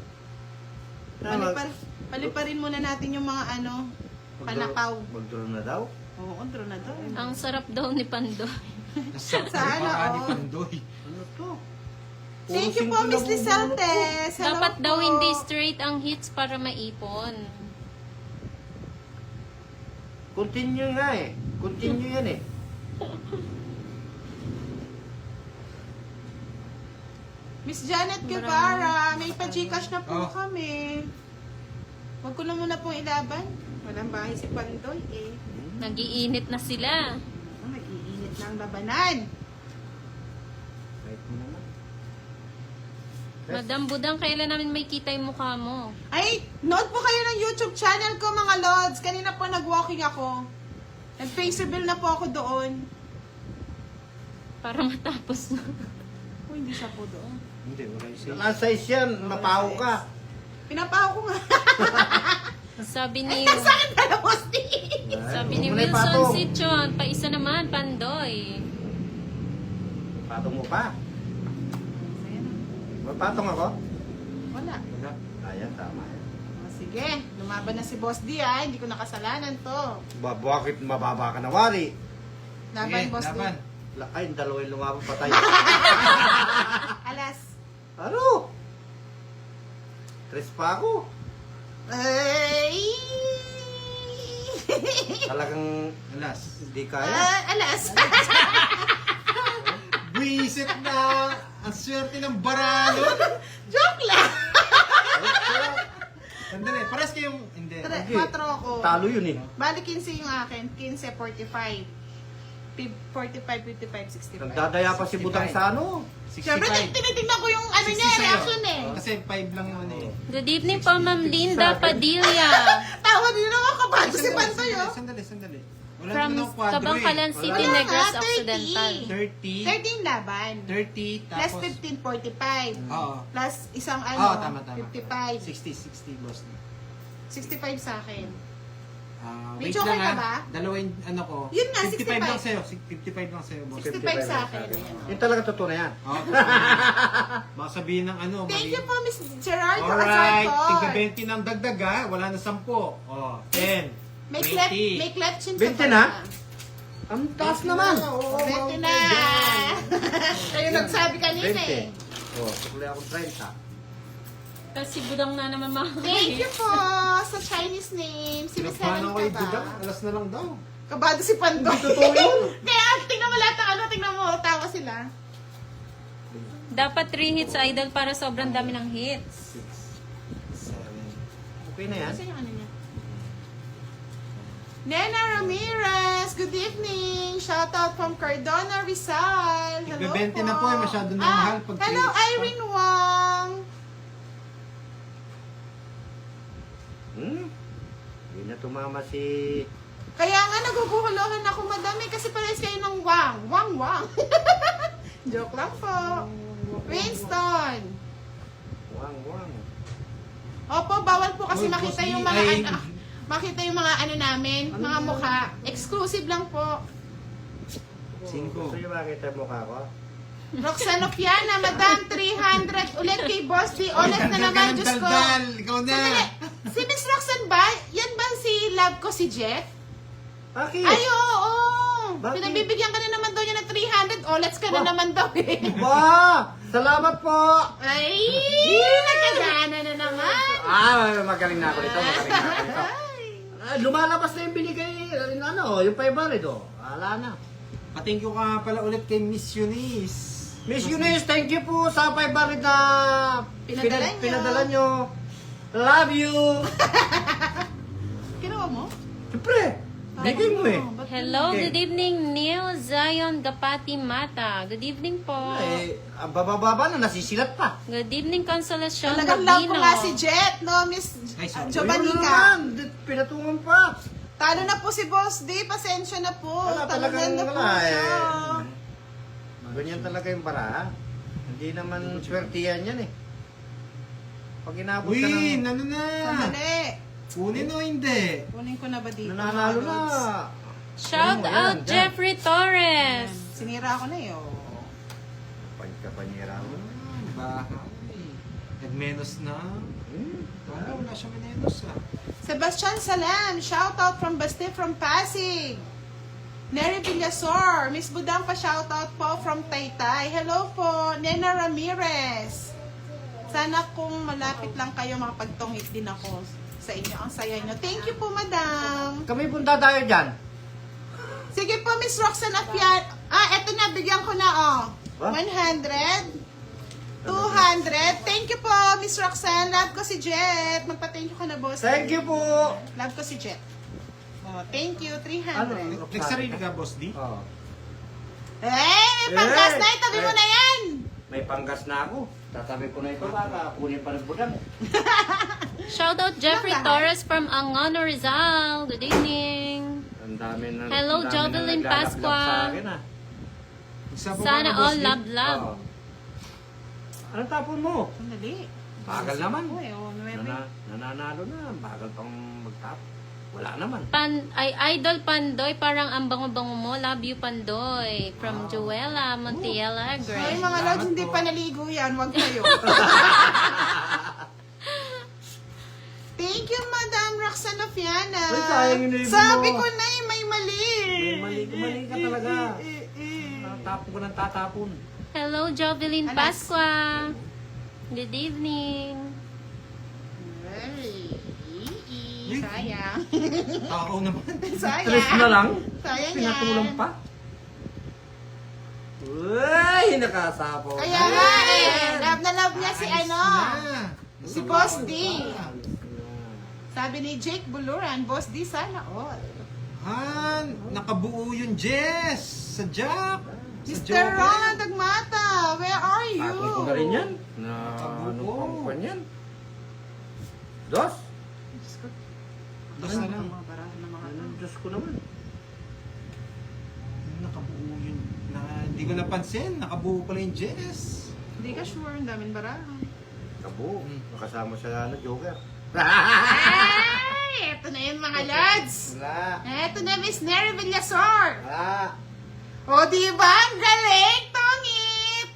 Paliparin muna natin yung mga ano, panakaw. Mag-draw na daw? Oo, draw na daw. Ang sarap daw ni Pandoy. Nasarap Sana, na yung ni oo. Pandoy. Ano to? Thank you po, Miss Lizeltes. Hello Dapat daw po. hindi straight ang hits para maipon. Continue nga eh. Continue yan eh. Miss Janet Guevara, may pa-Gcash na po Oh. kami. Huwag ko na muna pong ilaban. Walang bahay si Pandoy eh. Nagiinit na sila. Nag-iinit na ang labanan. Kahit mo naman. Madam Budang, kailan namin may kita yung mukha mo? Ay, nood po kayo ng YouTube channel ko mga lods. Kanina po nag-walking ako. Nag-face reveal na po ako doon. Para matapos na. Oh, hindi siya po doon. Hindi, wala yung siya. Ang size yan. Mapaho ka. Pinapaho ko nga. Sabi ni Sa akin pala, Bosti. sabi ni Huwag mo na Wilson ipatong. Sichon, pa isa naman, Pandoy. Patong mo pa. Magpatong ako? Wala. Wala. Ayan, tama. Oh, sige, lumaban na si Boss D ah. Hindi ko nakasalanan to. Bakit mababa ka na wari? Laban, Sige, Boss D. laban. Ay, yung dalawa yung lumaban patay. Alas. Ano? Tres pa ako. Ay! Talagang Alas. hindi kaya. Alas. Buisit na! Ang swerte ng baralo! Joke lang. Sandali, pares kayong... Hindi. Sige. 4 ako. Talo yun eh. Bali 15 yung akin. 15, 45. 45, 55, 65. Nagdadaya pa si Budang sa ano. 65. Siyempre, tinitignan ko yung ano niya, 60 sa'yo. reaction eh. Kasi 5 lang yun eh. Good evening po, Ma'am Linda Padilla. Tawa din ako kabado si Pantoy, oh. Sandali. Wala From naman ng kwadro eh. Kabangkalan City, Wala Negros nga, 30. Occidental. 30, 13 laban. 30, Plus tapos... 15, 45. Oo. Plus isang ano, Oo, tama. 55. 60, boss. 65 sa akin. Wait Medyo okay lang ka ba? Dalawa yung ano ko. Yun nga, 55 lang 65. sa'yo. 55 lang sa'yo, boss. 65 sa akin. Ayan, oh. Yung talaga totoo na yan. Oo. Baka sabihin ng ano, Thank mali. you po, Miss Gerardo Alright, Azartor. tigga 20 ng dagdag ha. Wala na 10. Oh, 10. May 20. cleft chin ka 20 pa na? Ang taas naman. Oo, 20 na. Kayo nagsabi kanina eh. 20. Oh, sukli ako 30. Kasi Budang na naman mga. Thank you po sa Chinese name. Sinapahan Siniseven ako ka kay ba? Budang. Alas na lang daw. Kabado si Pandoy. Totoo yun. Kaya tingnan mo lahat ng ano, tingnan mo, tawa sila. Dapat 3 hits, idol, para sobrang dami ng hits. 6, 7. Okay na yan. Kasi yung ano niya. Nena Ramirez, good evening. Shout out from Cardona, Rizal. Hello Tigbe-20 po. na po eh, masyado na mahal pag Hello, credits po. Irene Wong. Hindi na tumama si... Kaya nga naguguhuluhan ako madami kasi parehas kayo ng wang. Wang. Joke lang po. Winston. Wang. Opo, bawal po kasi Uy, makita Boss yung D, mga ay, ano. makita yung mga ano namin, mga mukha. Exclusive lang po. 5. Gusto nyo makita yung mukha ko? Roxanne Ofiana, Madam, 300 ulit kay Boss D. Honest na naman, Diyos ko. Ikaw na. Sandali, si Miss Roxanne ba? Yan ba si love ko si Jeff? Bakit? Ay, oo. Bakit? Pinabibigyan ka na naman daw niya ng 300. Olets ka na naman daw eh. Ba! Salamat po! Ay, nagkagana na naman. Magaling na ako nito. Magaling na ako nito. Lumalabas na yung binigay, yung 500 oh. Wala na. Thank you ka pala ulit kay Miss Eunice. Miss Eunice, thank you po sa 500 na pinadala nyo. Love you! Ginawa mo? Siyempre, bigay mo eh. Hello, Okay. good evening, Neil Zion Gapati Mata. Good evening po. Ang bababa na, nasisilat pa. Good evening, Consolacion Talagang love ko Gabino. nga si Jet, no, Miss Ay, sorry. Jovanica. Pinatungan pa. Talo na po si Boss D. Pasensya na po. Wala Talo talagang na po wala siya. Ganyan talaga yung bara. Hindi naman swertihan yan eh. Pag inabot ka Uy, ng ano na? Sandali. Kunin o hindi? Kunin ko na ba dito? nananalo na. Shout Ano mo out yan, Jeffrey Torres. Sinira ko na eh. Oh. Pagkapanyera mo. Bahay. Nagmenos na. Wala siya menos ah. Sebastian Salam, shout out from Basti from Pasig. Nery Villasor, Miss Budang pa shout out po from Taytay. Hello po, Nena Ramirez. Sana kung malapit lang kayo makapagtungit din ako sa inyo. Ang saya nyo. Thank you po, madam. Kami punta tayo dyan. Sige po, Miss Roxanne Afian. Eto na, bigyan ko na, oh. What? 100. 200. Thank you po, Miss Roxanne. Love ko si Jet. Magpa-thank you ka na, boss. Thank you po. Love ko si Jet. Oh, thank you. 300. Ano? Nagsarili ka, Boss D? Oh. May panggas na. Itabi mo na yan. May panggas na ako. Tatabi ko na ito baka kunin pa ng budang. Shout out Jeffrey Lahat. Torres from Angono, Rizal. Good evening. Ang dami na. Hello, ang dami Jovelyn na naglalaplag Pascua. sa akin, ah. Isa po Sana ba, Boss all D? love, love. Oo. Anong tapon mo? Sandali. Bagal naman. Uy, oh, may- Nananalo na. Bagal pang magtap. Wala naman. Idol Pandoy, parang ang bango-bango mo. Love you, Pandoy. From Joella Montiel Ay, Agre. mga lods, hindi pa naligo yan. Huwag kayo. Thank you, Madam Roxanne Ofiana. Uy, sayang yung navy Sabi mo. ko na eh, may mali. May mali ka talaga. Tapon ko ng tatapon. Hello, Jovelyn Alas. Pascua. Good evening. Ay, sayang. Takaw naman. Sayang. Tres na lang. Sayang Pinatulang yan. pa. Uy, nakasapo. Kaya nga eh, love na love niya si Ayos ano, na. si Boss D. Ah. Sabi ni Jake Buluran, Boss D sana all. Nakabuo yung Jess sa Jack. Sa Mr. Joker. Ron Dagmata, where are you? Tapon ko na rin yan. Na ano Nakabuo. pang kwan yan? Dos? Dos na lang. Mga barahan ng mga Anong Diyos ko naman? Nakabuo yun. Hindi ko napansin. Nakabuo pala yung Jess. Hindi ka sure, ang daming barahan. Kabo. Nakasama sa Joker. Ay, eto na yun mga lads. Wala. Eto na Miss Nery Villasor. Wala. O diba, ang galing, tongit.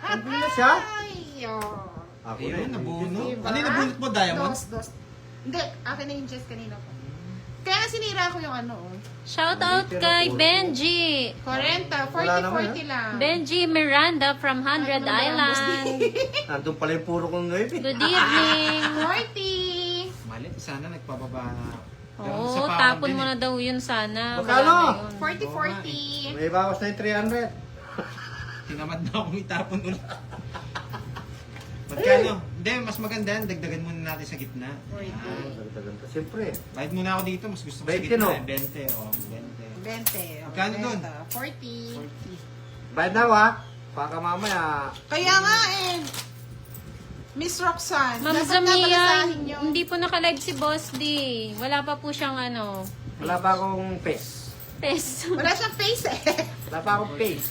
Ano na siya? Ay, oh. Ako Ayun, na. nabunot. Diba? Ano yung nabunot mo, Diamond? Dos. Hindi, akin na yung Jess kanina po. Kaya nga sinira ko yung ano, oh. Shout out kay Benji. 40, Wala naman, 40 lang. Benji Miranda from 100 Ano na, Island. Nandun pala yung puro kong ngayon. Good evening. 40. Mali. Sana nagpababa na. Pero Oo, sa parang tapon din mo eh. na daw yun sana. Magkano? Wala na yun. 40. May bawas na yung 300. Tinamad na akong itapon ulit. Magkano? Hindi, mas maganda yan. Dagdagan muna natin sa gitna. 40. Dagdagan ka. Siyempre. Bayad muna ako dito. Mas gusto ko sa 20, gitna. no? 20. Oh, 20. 20. Magkano dun? 40. Bayad na ako ha. Baka mamaya. Kaya nga eh. Miss Roxanne, Ma'am dapat nga pala Zamia, sa inyo. hindi po naka-live si Boss D. Wala pa po siyang ano, Wala pa akong face. test. Wala siyang face eh. Wala pa akong face.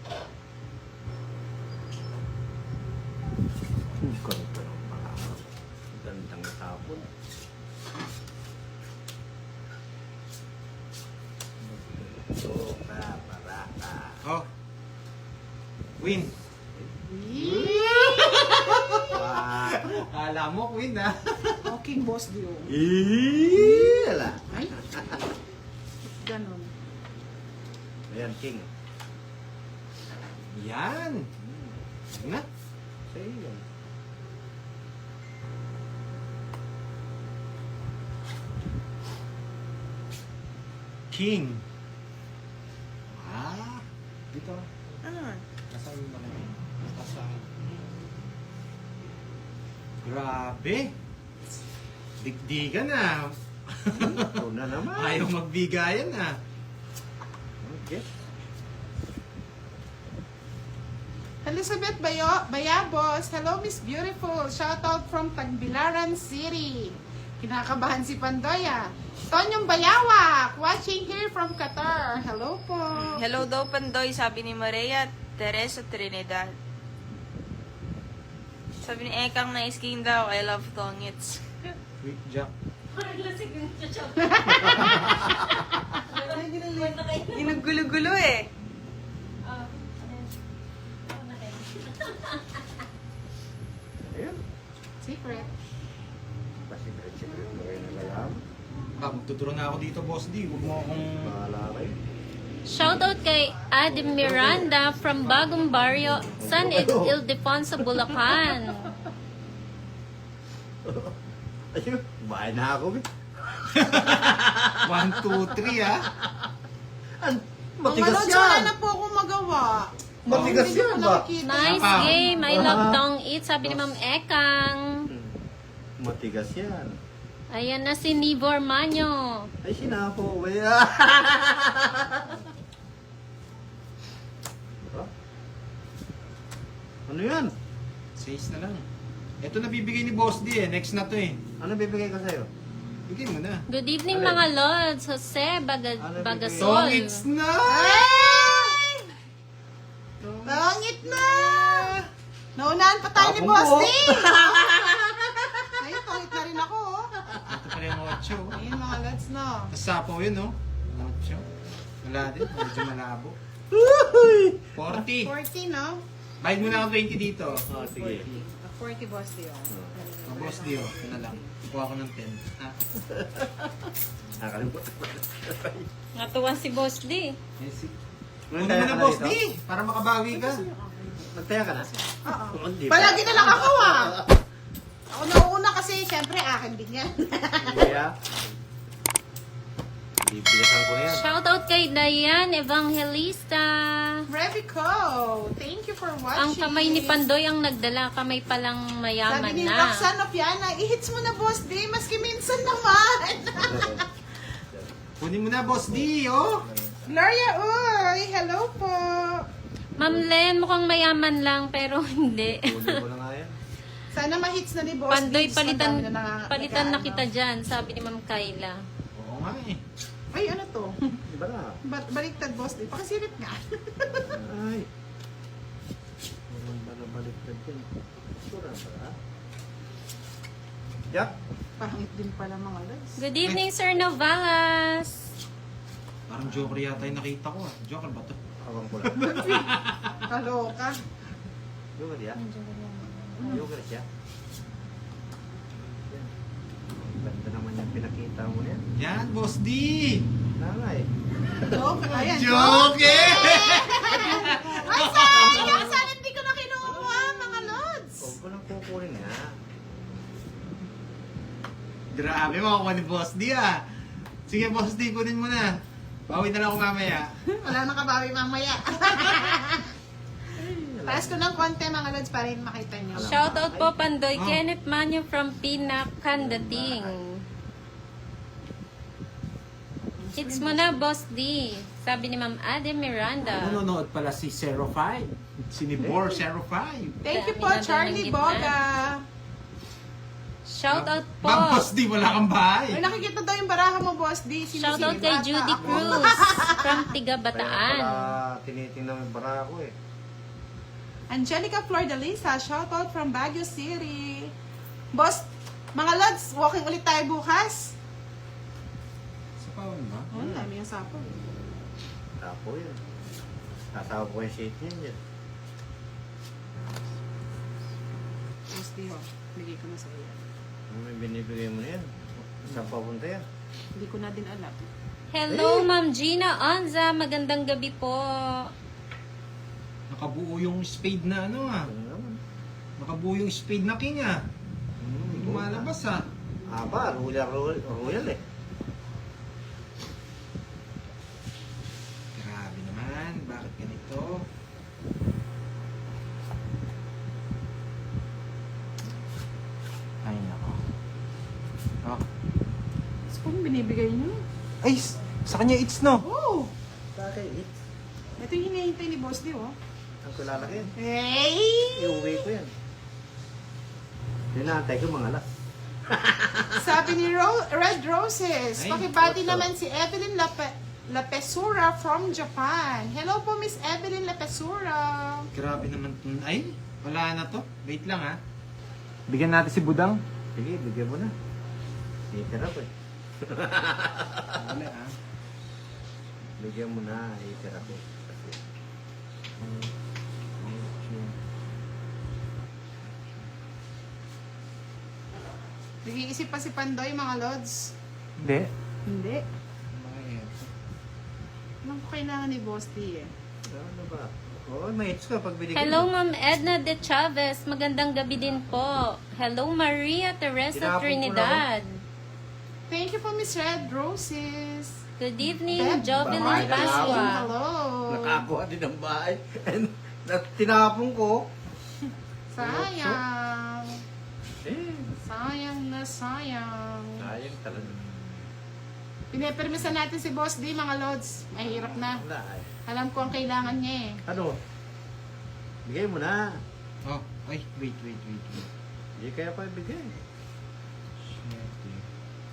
Ganda ng mga gandang tapon. Soka, baraka. Oh. Win. Wow. Alam mo, win ah. Okay, boss Dio. Ala. Ay. Ganon. Ayan, king. Yan. Na. Sa'yo yan. King. Ah. Dito. Ano? Nasaan yung malaki? Nasaan? Grabe. Digdigan na. Ito na naman. Ayaw magbigayan na. Okay. Elizabeth Bayabos. Hello, Miss Beautiful. Shout out from Tagbilaran City. Kinakabahan si Pandoya. Tonyong Bayawak. Watching here from Qatar. Hello po. Hello daw, Pandoy, sabi ni Maria Teresa Trinidad. Sabi ni Ekang na skin daw, I love tongits. Quick Jack. Ginaggulo-gulo eh. Ayan. Secret. Pasigret-sigret mo kayo nalalam. Magtuturo na ako dito, Boss D. Huwag mo akong... Bahala kayo. Shoutout kay Adam Miranda from Bagong Barrio, San Ildefonso, Bulacan. Ayun, bahay na ako. 1, 2, 3 ah. Matigas Mga wala yan. na po akong magawa. Matigas Hindi ko yan ba? nakikita. Nice Apa? game. I love Dong Eat, sabi ni Ma'am Ekang. Matigas yan. Ayan na si Nivor Manyo. Ay, sinapo ba yan? Diba? Ano yan? 6 na lang. Ito na bibigay ni Boss D eh. Next na to eh. Ano bibigay ko sa'yo? Bigay mo na. Good evening Alin? mga Lods. Jose Ano, Bagasol. It's na! Ay! Tangit na! Naunahan pa tayo ni Tapong Boss po. D! Ay, tangit na rin ako, oh. Ito pala yung 8. Ayun, mga lads, no? Tapos sapo yun, no? 8. Wala din. Medyo malabo. 40. 40, no? Bayad mo na ako 20 dito. Oh, sige. 40 Boss D, oh. Oh, Boss D, oh. Yun na lang. Kuha ko ng 10. Ha? Nakalimutan ko. Natuwa si Boss D. Yes, Nagtaya Kunin mo ka na, na Boss dito? D. Para makabawi ka. Nagtaya ka na? Oo. Hindi pa. Palagi na lang ako, ah. Ako nauna kasi, syempre, akin din yan. Hindi ah. Bibilisan ko na yan. Shoutout kay Diane Evangelista. Revico, thank you for watching. Ang kamay ni Pandoy ang nagdala. Kamay palang mayaman Sabi ni na. Roxanne Opiana, i-hits mo na, Boss D, maski minsan naman. Kunin mo na, Boss D, oh. Gloria, uy, hello po. Ma'am Len, mukhang mayaman lang pero hindi. Kunin ko na nga yan. Sana ma-hits na ni Boss Pandoy, D. Ang dami palitan na nag-ano. kita dyan, sabi ni Ma'am Kayla. Oo nga eh. Ay, ano to? Iba na. Baliktad, Boss D. Pakasirit nga. Ay. Walang balabaliktad yan. Sura ba? Yak. Pangit din pala mga lads. Good evening, Sir Novalas. Parang Joker yata yung nakita ko ah. Joker ba to? Awang ko lang. Kaloka. Joker ya? Joker siya? Yan. Ganda naman yung pinakita mo yan. Yan, Boss D. Nangay. Joke. Ayan, Joker! Ay, sayang! Sana hindi ko na kinuha, mga lods. Huwag ko lang kukunin nga. Grabe, makukuha ni Boss D ah. Sige, Boss D, kunin mo na. Bawi na lang ako mamaya. Wala nang kabawi mamaya. Taas ko ng konti, mga lods, para rin makita nyo. Shoutout po Pandoy. Oh. Kenneth Manyo from Pinacandating. Hits mo na, Boss D. Sabi ni Ma'am Ade Miranda. Nanonood pala si 05. Si Nibor 05. Thank you po, Dami na Charlie ng gitna. Boga. Shoutout po. Ma'am Boss D, wala kang bahay. Ay, nakikita daw yung baraha mo, Boss D. Shoutout kay Sinisili Judy bata. Cruz from Tiga Kaya Bataan. pala tinitingnan mo yung bara ko eh. Angelica Flordalisa, shoutout from Baguio City. Boss, mga lads, walking ulit tayo bukas. Sa paon ba? Oh, dami yung sapo. Tapo yun. Sasawa ko yung shake niyan yan. Boss, Dio, bigay ko na sa iyo. Ano may binibigay mo na yan? Saan papunta yan? Hindi ko na din alam. Hello, Ma'am Gina Anza. Magandang gabi po. Nakabuo yung spade na ano ah. Ano naman? Nakabuo yung spade na king ah. Hindi lumalabas ah. Aba, royal eh. Grabe naman. Bakit ganito? Ay nako. Oh. So, kung binibigay niyo? Ay, sa kanya it's no. Oh! Bakit? Ito yung hinihintay ni Boss Dio, oh. Ang kulalaki. Hey! Iuwi ko yan. Hinahantay ko mga alas. Sabi ni Red Roses, Ay, pakibati what's naman si Evelyn Lapesura from Japan. Hello po, Miss Evelyn Lapesura. Grabe naman. Ay, wala na to. Wait lang ah. Bigyan natin si Budang. Sige, bigyan mo na. Itira ko eh. Wala ah. Bigyan mo na, itira ko. Nag-iisip pa si Pandoy, mga lods. Hindi. Hindi. Bakit? Anong kailangan ni Boss D eh? Ano ba? Oo, may hits ka pag binigyan Hello, mo. Ma'am Edna De Chavez. Magandang gabi din po. Hello, Maria Teresa Tinapon ko Trinidad. Thank you po, Miss Red Roses. Good evening, Beth Jovelyn Bye. Pasqua. Hello. Nakakuha din ng bahay. And tinapon ko. Sayang. Eh, Sayang na sayang. sayang talaga. Pinepermisan natin si Boss D, mga lods. Mahirap na. Wala eh. Alam ko ang kailangan niya eh. Ano? Bigay mo na. Oh, ay, wait. Hindi kaya pa ibigay.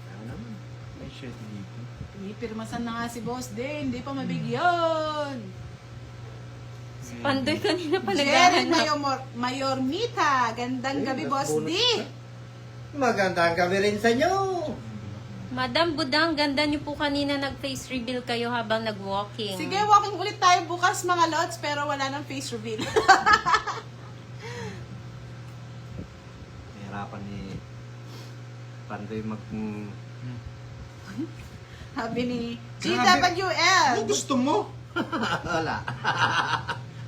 Ano naman? May shit dito. Pinipirmasan na nga si Boss D, hindi pa mabigyan. Pandoy kanina pa Jared naghahanap. Mayornita, gandang gabi, Boss D. Magandang gabi rin sa inyo. Madam Budang, ganda niyo po kanina nag-face reveal kayo habang nag-walking. Sige, walking ulit tayo bukas, mga lods, pero wala nang face reveal. Nahirapan ni Pandoy mag... Sabi ni Grabe. GWL. Ano gusto mo? Wala.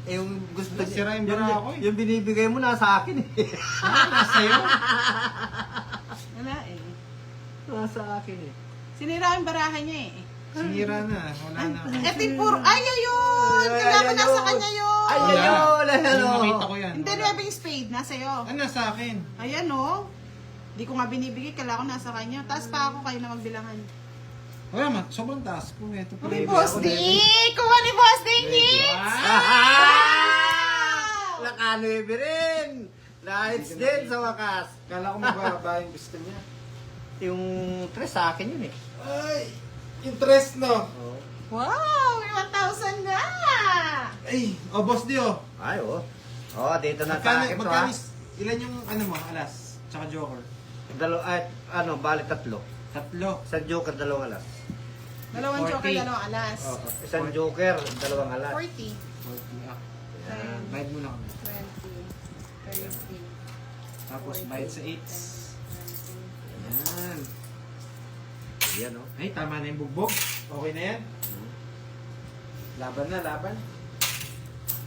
Eh, yung gusto Nasira yung bara ko eh. yung binibigay mo nasa akin eh. Ah, nasa'yo? Wala eh. Nasa akin eh. Sinira ang barahan niya eh. Sinira na. Wala na. Ito yung puro, ay, ayun! Kailangan nasa kanya yun! Ay, Wala. wala. Hindi makita ko yan. Hindi Wala. na yung spade, nasa iyo. Ano sa akin? Ayan oh. Hindi ko nga binibigay, kailangan ko nasa kanya. Taas pa ako, kayo na magbilangan. Wala man. Sobrang taas ko. Ito pa. Ni Boss D! Kuha ni Boss D hits! Nakanuebe rin. Lights din sa wakas. Kala ko mababa yung gusto niya. Yung tres sa akin yun eh. Ay! Interest no? Wow! May 1,000 na! Ay! Oh, boss Dio. Ay, oh. Oh, dito na sa akin to ha. Ilan yung ano mo? Alas? Tsaka joker? Bali tatlo. Tatlo. Isang joker, dalawang alas. Dalawang 40. joker, dalawang alas. Isang joker, dalawang alas. 40, 40 ah. Yan. Bayad mo na kami. 20, 30, Tapos bayad sa 8. Yan. Yan oh. Ay, tama na yung bugbog. Okay na yan. Laban na, laban.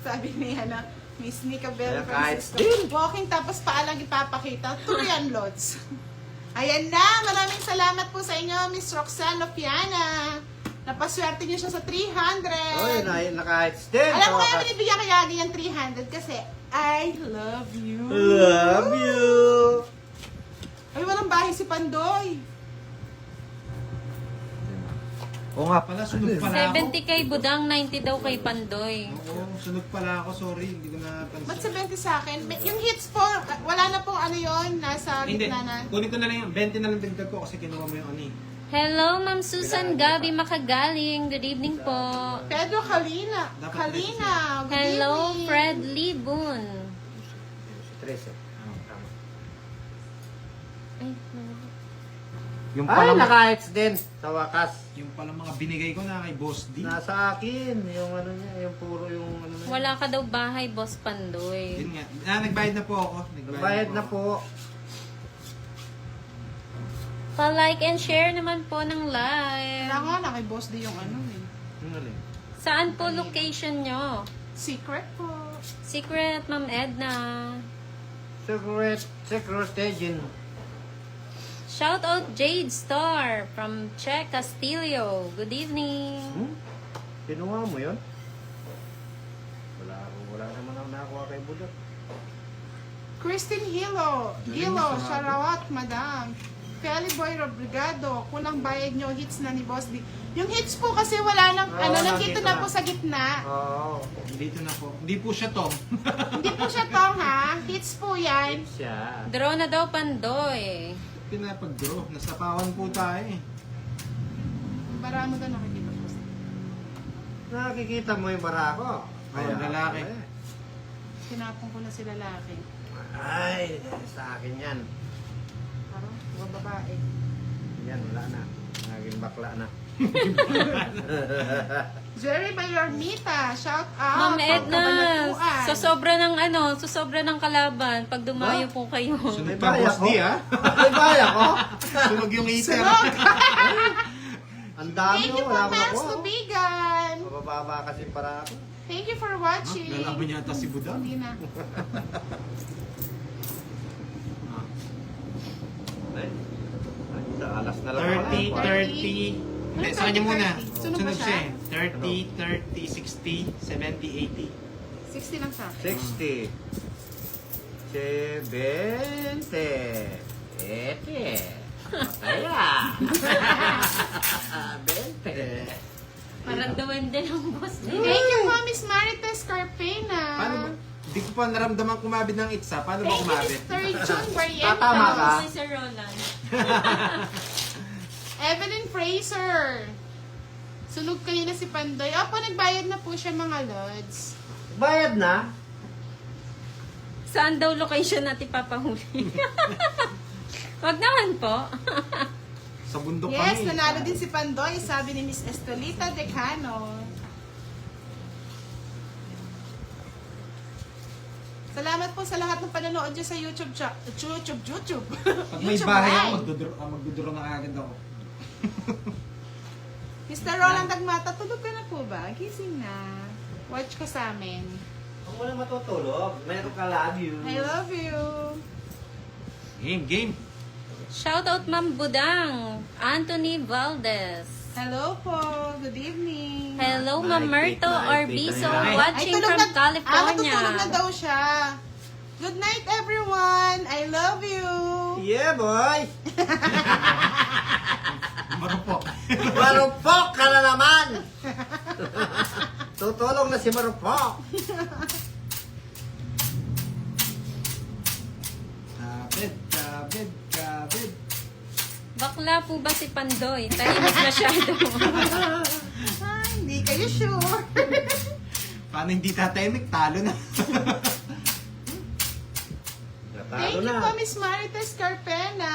Sabi niya na, Miss Nika Bell Kaya kahit Francisco. Walking tapos paalang ipapakita. Turian Lods. Ayan na, maraming salamat po sa inyo, Miss Roxanne Lopiana. Napaswerte niyo siya sa 300. Oy, naka-heights din. Alam mo sa kaya wakas. binibigyan kaya ganyan 300 kasi I love you. Love you. Ay, walang bahay si Pandoy. Oo nga pala, sunog pala ako. 70 kay Budang, 90 daw kay Pandoy. Oo, sunog pala ako. Sorry, hindi ko napansin. Ba't 70 sa akin? Yung hits po, wala na pong ano yon nasa Hindi, gitna na. kunin ko na lang yung 20 na lang dagdag ko kasi kinuha mo yung ani. Hello, Ma'am Susan Gabi Makagaling. Good evening po. Pedro Kalina. Kalina. Good Hello, evening. Fred Libun. Si Teresa. Tama. Ay, Yung Ay, palang, naka-hits din. Sa wakas. yung palang mga binigay ko na kay Boss D. Nasa akin. Yung ano niya, yung puro yung ano niya. wala ka daw bahay, Boss Pandoy. Yun nga. Nagbayad na po ako. Bayad na po. Pa-like and share naman po ng live. Kaya nga na kay Boss D yung ano eh. Yung alin? Saan po location nyo? Secret po. Secret, Ma'am Edna. Secret agent. Shout out Jade Star from Che Castillo. Good evening. Kinuha mo yun? Wala naman ako nakakuha kay Budot. Christine Hilo. Hilo, Sharawat, Madam. Kelly Boy Robrigado. Kulang bayad nyo, hits na ni Boss D. Yung hits po kasi wala nang, Oo, nandito nandito na na. po sa gitna. Oo. Dito na po. Hindi po siya Tom. Hindi po siya tong ha. Hits po yan. Siya. Draw na daw Pandoy. Pinapag-draw. Nasapawan po tayo eh. Para mo doon nakikita po. Nakikita mo yung barako. Oo, lalaki. Sinapong ko na si lalaki. Ay, sa akin yan. Parang, mga babae. Yan, wala na. Naging bakla na. Jerry Bayornita, shout out. Ma'am Edna, Kabanatuan. sa sobra ng kalaban, pag dumayo po kayo. Sunog May pa baya Boss ko. D ha. May baya ko. Sunog yung heater. Ang dami Thank ko, you po, wala ko Max nakuha. Tubigan. Mabababa kasi para ako. Thank you for watching. Lalaban niya ata si Budang. Hindi na. Ay, sa alas na lang. 30, pala. 30. Hindi, Ano sa kanya 30, muna. 30? Sunog ba Sunog siya siya? eh. 30, 30, 60, 70, 60 lang sa akin. 60. 70. Ete. Mataya. 20. Parang duwende ng boss. Thank you po, Miss Marites Carpena. 80. Paano ba? Hindi ko pa naramdaman kumabit ng itsa. Paano ba Thank you, kumabit? Mr. June Barrientos. Tatama ka. Si Sir Roland. Evelyn Fraser. Sunog kayo na si Pandoy. Opo, nagbayad na po siya mga lods. Bayad na? Saan daw location natin papahuli? Wag naman po. Sa bundok Yes, kami. nanalo din si Pandoy, sabi ni Miss Estolita Decano. Salamat po sa lahat ng panonood niyo sa YouTube. Pag may YouTube bahay ako, Live. magduduro na agad ako. Mr. Roland Agmata, tulog ka na po ba? Gising na. Watch ka sa amin. Huwag mo na matutulog. Meron ka love you. I love you. Game. Shout out Ma'am Budang. Anthony Valdez. Hello po. Good evening. Hello, Ma'am Merto Orbiso, Ay, watching tulog from na- California. matutulog na daw siya. Good night, everyone. I love you. Yeah, boy! Marupok. Marupok ka na naman! Tutulong na si Marupok. Kabed. Bakla po ba si Pandoy? Tahimik masyado. Ah, hindi kayo sure. Paano hindi tatahimik? Talo na. Natalo Thank you na. po, Miss Marites Carpena.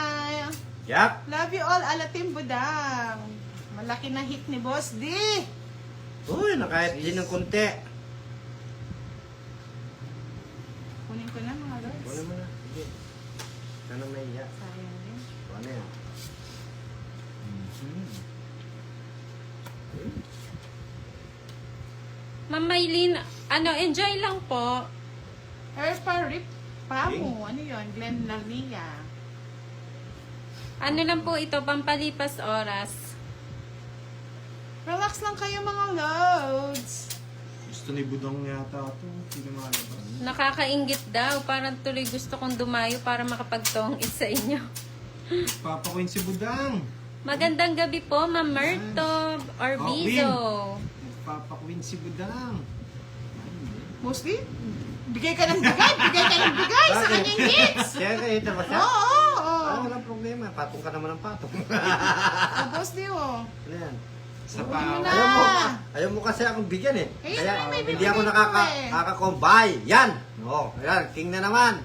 Yap. Love you all, Alatim Budang. Malaki na hit ni Boss D. Uy, nakahit din ng konti. Kunin ko na mga lods. Wala mo na. Sige. Ano may iya? Sayang din. Ano yan? Ma'am Maylin, enjoy lang po. Hair pa rip pa mo. Ano yun? Glenn Larnia. Ano lang po ito, pampalipas oras. Relax lang kayo mga loads. Gusto ni Budong yata ito. Hindi na makalabas. Nakakaingit daw. Parang tuloy gusto kong dumayo para makapagtongit sa inyo. Papakuin si Budang. Magandang gabi po, Ma'am Merto Orbizo. Papakuin si Budang. Mostly, bigay ka ng bigay. Bigay ka ng bigay sa Bakit? kanyang hits. Kaya kahit ba siya? Oo, oo. walang problema. Patong ka naman ng patong. Boss di oh. Ano yan? Sa Huwag pao. mo na. Ayaw mo kasi akong bigyan eh. Eh, Kaya may hindi ako bibigay ko eh. nakakakombay. Yan! Oo, ayan, king na naman.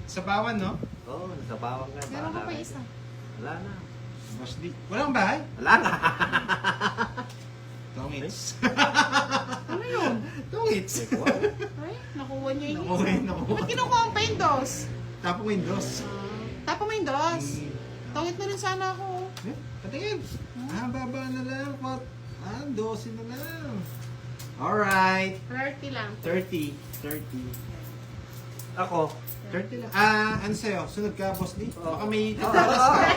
Sa bawan, no? Oo, nasa bawang ka. Meron ka bahala pa ka. isa. Wala na. Boss D. Walang bahay? Wala na. Tongits. Ano yun? Tongits. Ay, nakuha niya yung Nakuha, isa. nakuha. Ba't kinukuha ang Windows? Tapos Windows. Tapo mo yung dos. Tungit na rin sana ako. Eh, patingin. Baba na lang. 12 na lang. Alright. 30 lang. 30. 30. Ako. 30 lang. Ano sa'yo? Sunod ka, Boss D? Baka may Oo, tatalas oo. ka.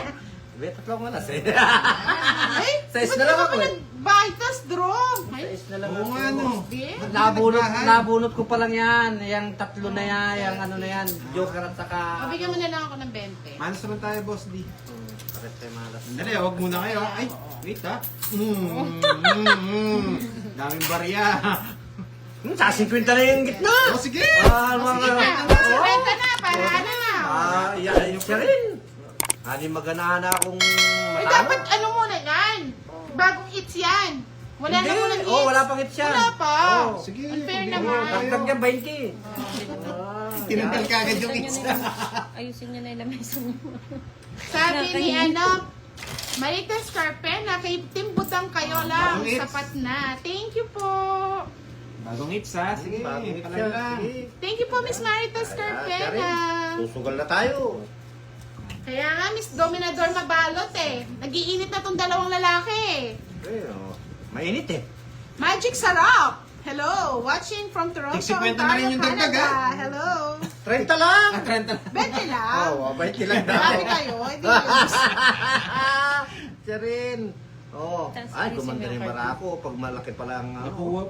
Wait, tatlong alas eh. Ay, Size ba't na lang di ako ka eh. nagbahay, tas draw? Ay, Size na lang Oo nga, no. di. Nabunot ko pa lang yan. Yung tatlo na yan, yung ano na yan. Joker at saka... Mabigyan mo na lang ako ng 20. Manos naman tayo, Boss D. Pares tayo malas. Dali, huwag muna kayo. Ay, wait ha. Daming barya. Sa 50 na yung gitna. O sige. Mga... Sige na, Oo. 50 na, para ano na. Yung siya rin. Ani maganahan na akong Ay, matalo. dapat ano muna yan? Bagong hits yan. Wala na muna hits. Oh, wala pang hits yan. Wala pa. Oh. Sige. Unfair pabigyan naman. tayo. Dagdag niya 20. Tinanggal ka agad yung hits na. Ayusin niyo na yung lamesa niyo. Sabi ni Marites Carpena, kay Tim Butang kayo lang. Bagong hits. Sapat na. Thank you po. Bagong hits ha. Sige, Bagong hits palay yan. lang. Sige. Thank you po, Miss Marites Carpena. Susugal na tayo. Kaya nga, Miss Dominador mabalot eh. Nagiinit na tong dalawang lalaki. Mainit eh. Magic Sarap! Hello! Watching from Toronto, Tig 50 na rin yung dagdag, Canada. ha? Hello! 30 lang. 30 na. 20 lang. Oh, 20 lang Marami kayo. Hindi yun. Siya rin. Oh, Tapos ay, ayusin gumanda mo yung rin card. bara ako pag malaki pa lang. Nakuha.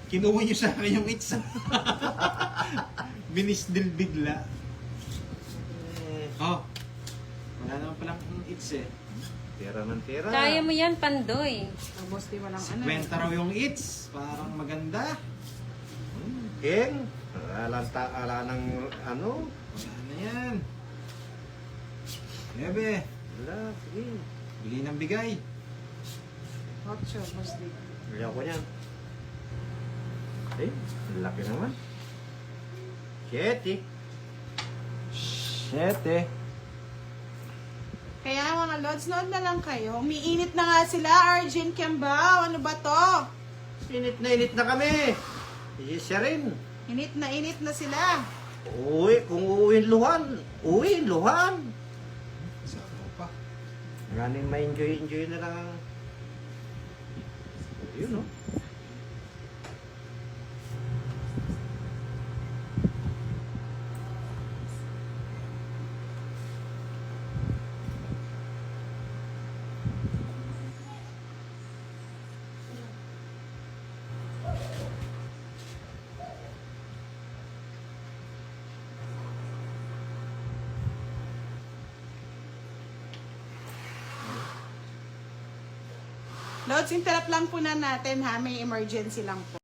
Kinuha niyo sa akin yung hits. Binisdil bigla. Oh. Wala naman palang hits eh. Tira ng tira. Kaya mo yan, Pandoy. Boss, di walang ano. 50 raw yung hits. Parang maganda. King, ala ng ano. Wala na yan. Bebe. Wala, sige. Bigay ng bigay. Ocho, boss, di. Ayaw ko niyan. Eh, laki naman. 7. 7. Kaya mga lods, nood na lang kayo. Umiinit na nga sila, Arjen Kiambao. Ano ba to? Init na kami. Siya rin. Init na sila. Uwi, kung uuwiin luhan. Uwi, luhan. Sako pa. Maraming ma-enjoy na lang. Yun, no? Lods, interrupt lang po na natin ha. May emergency lang po.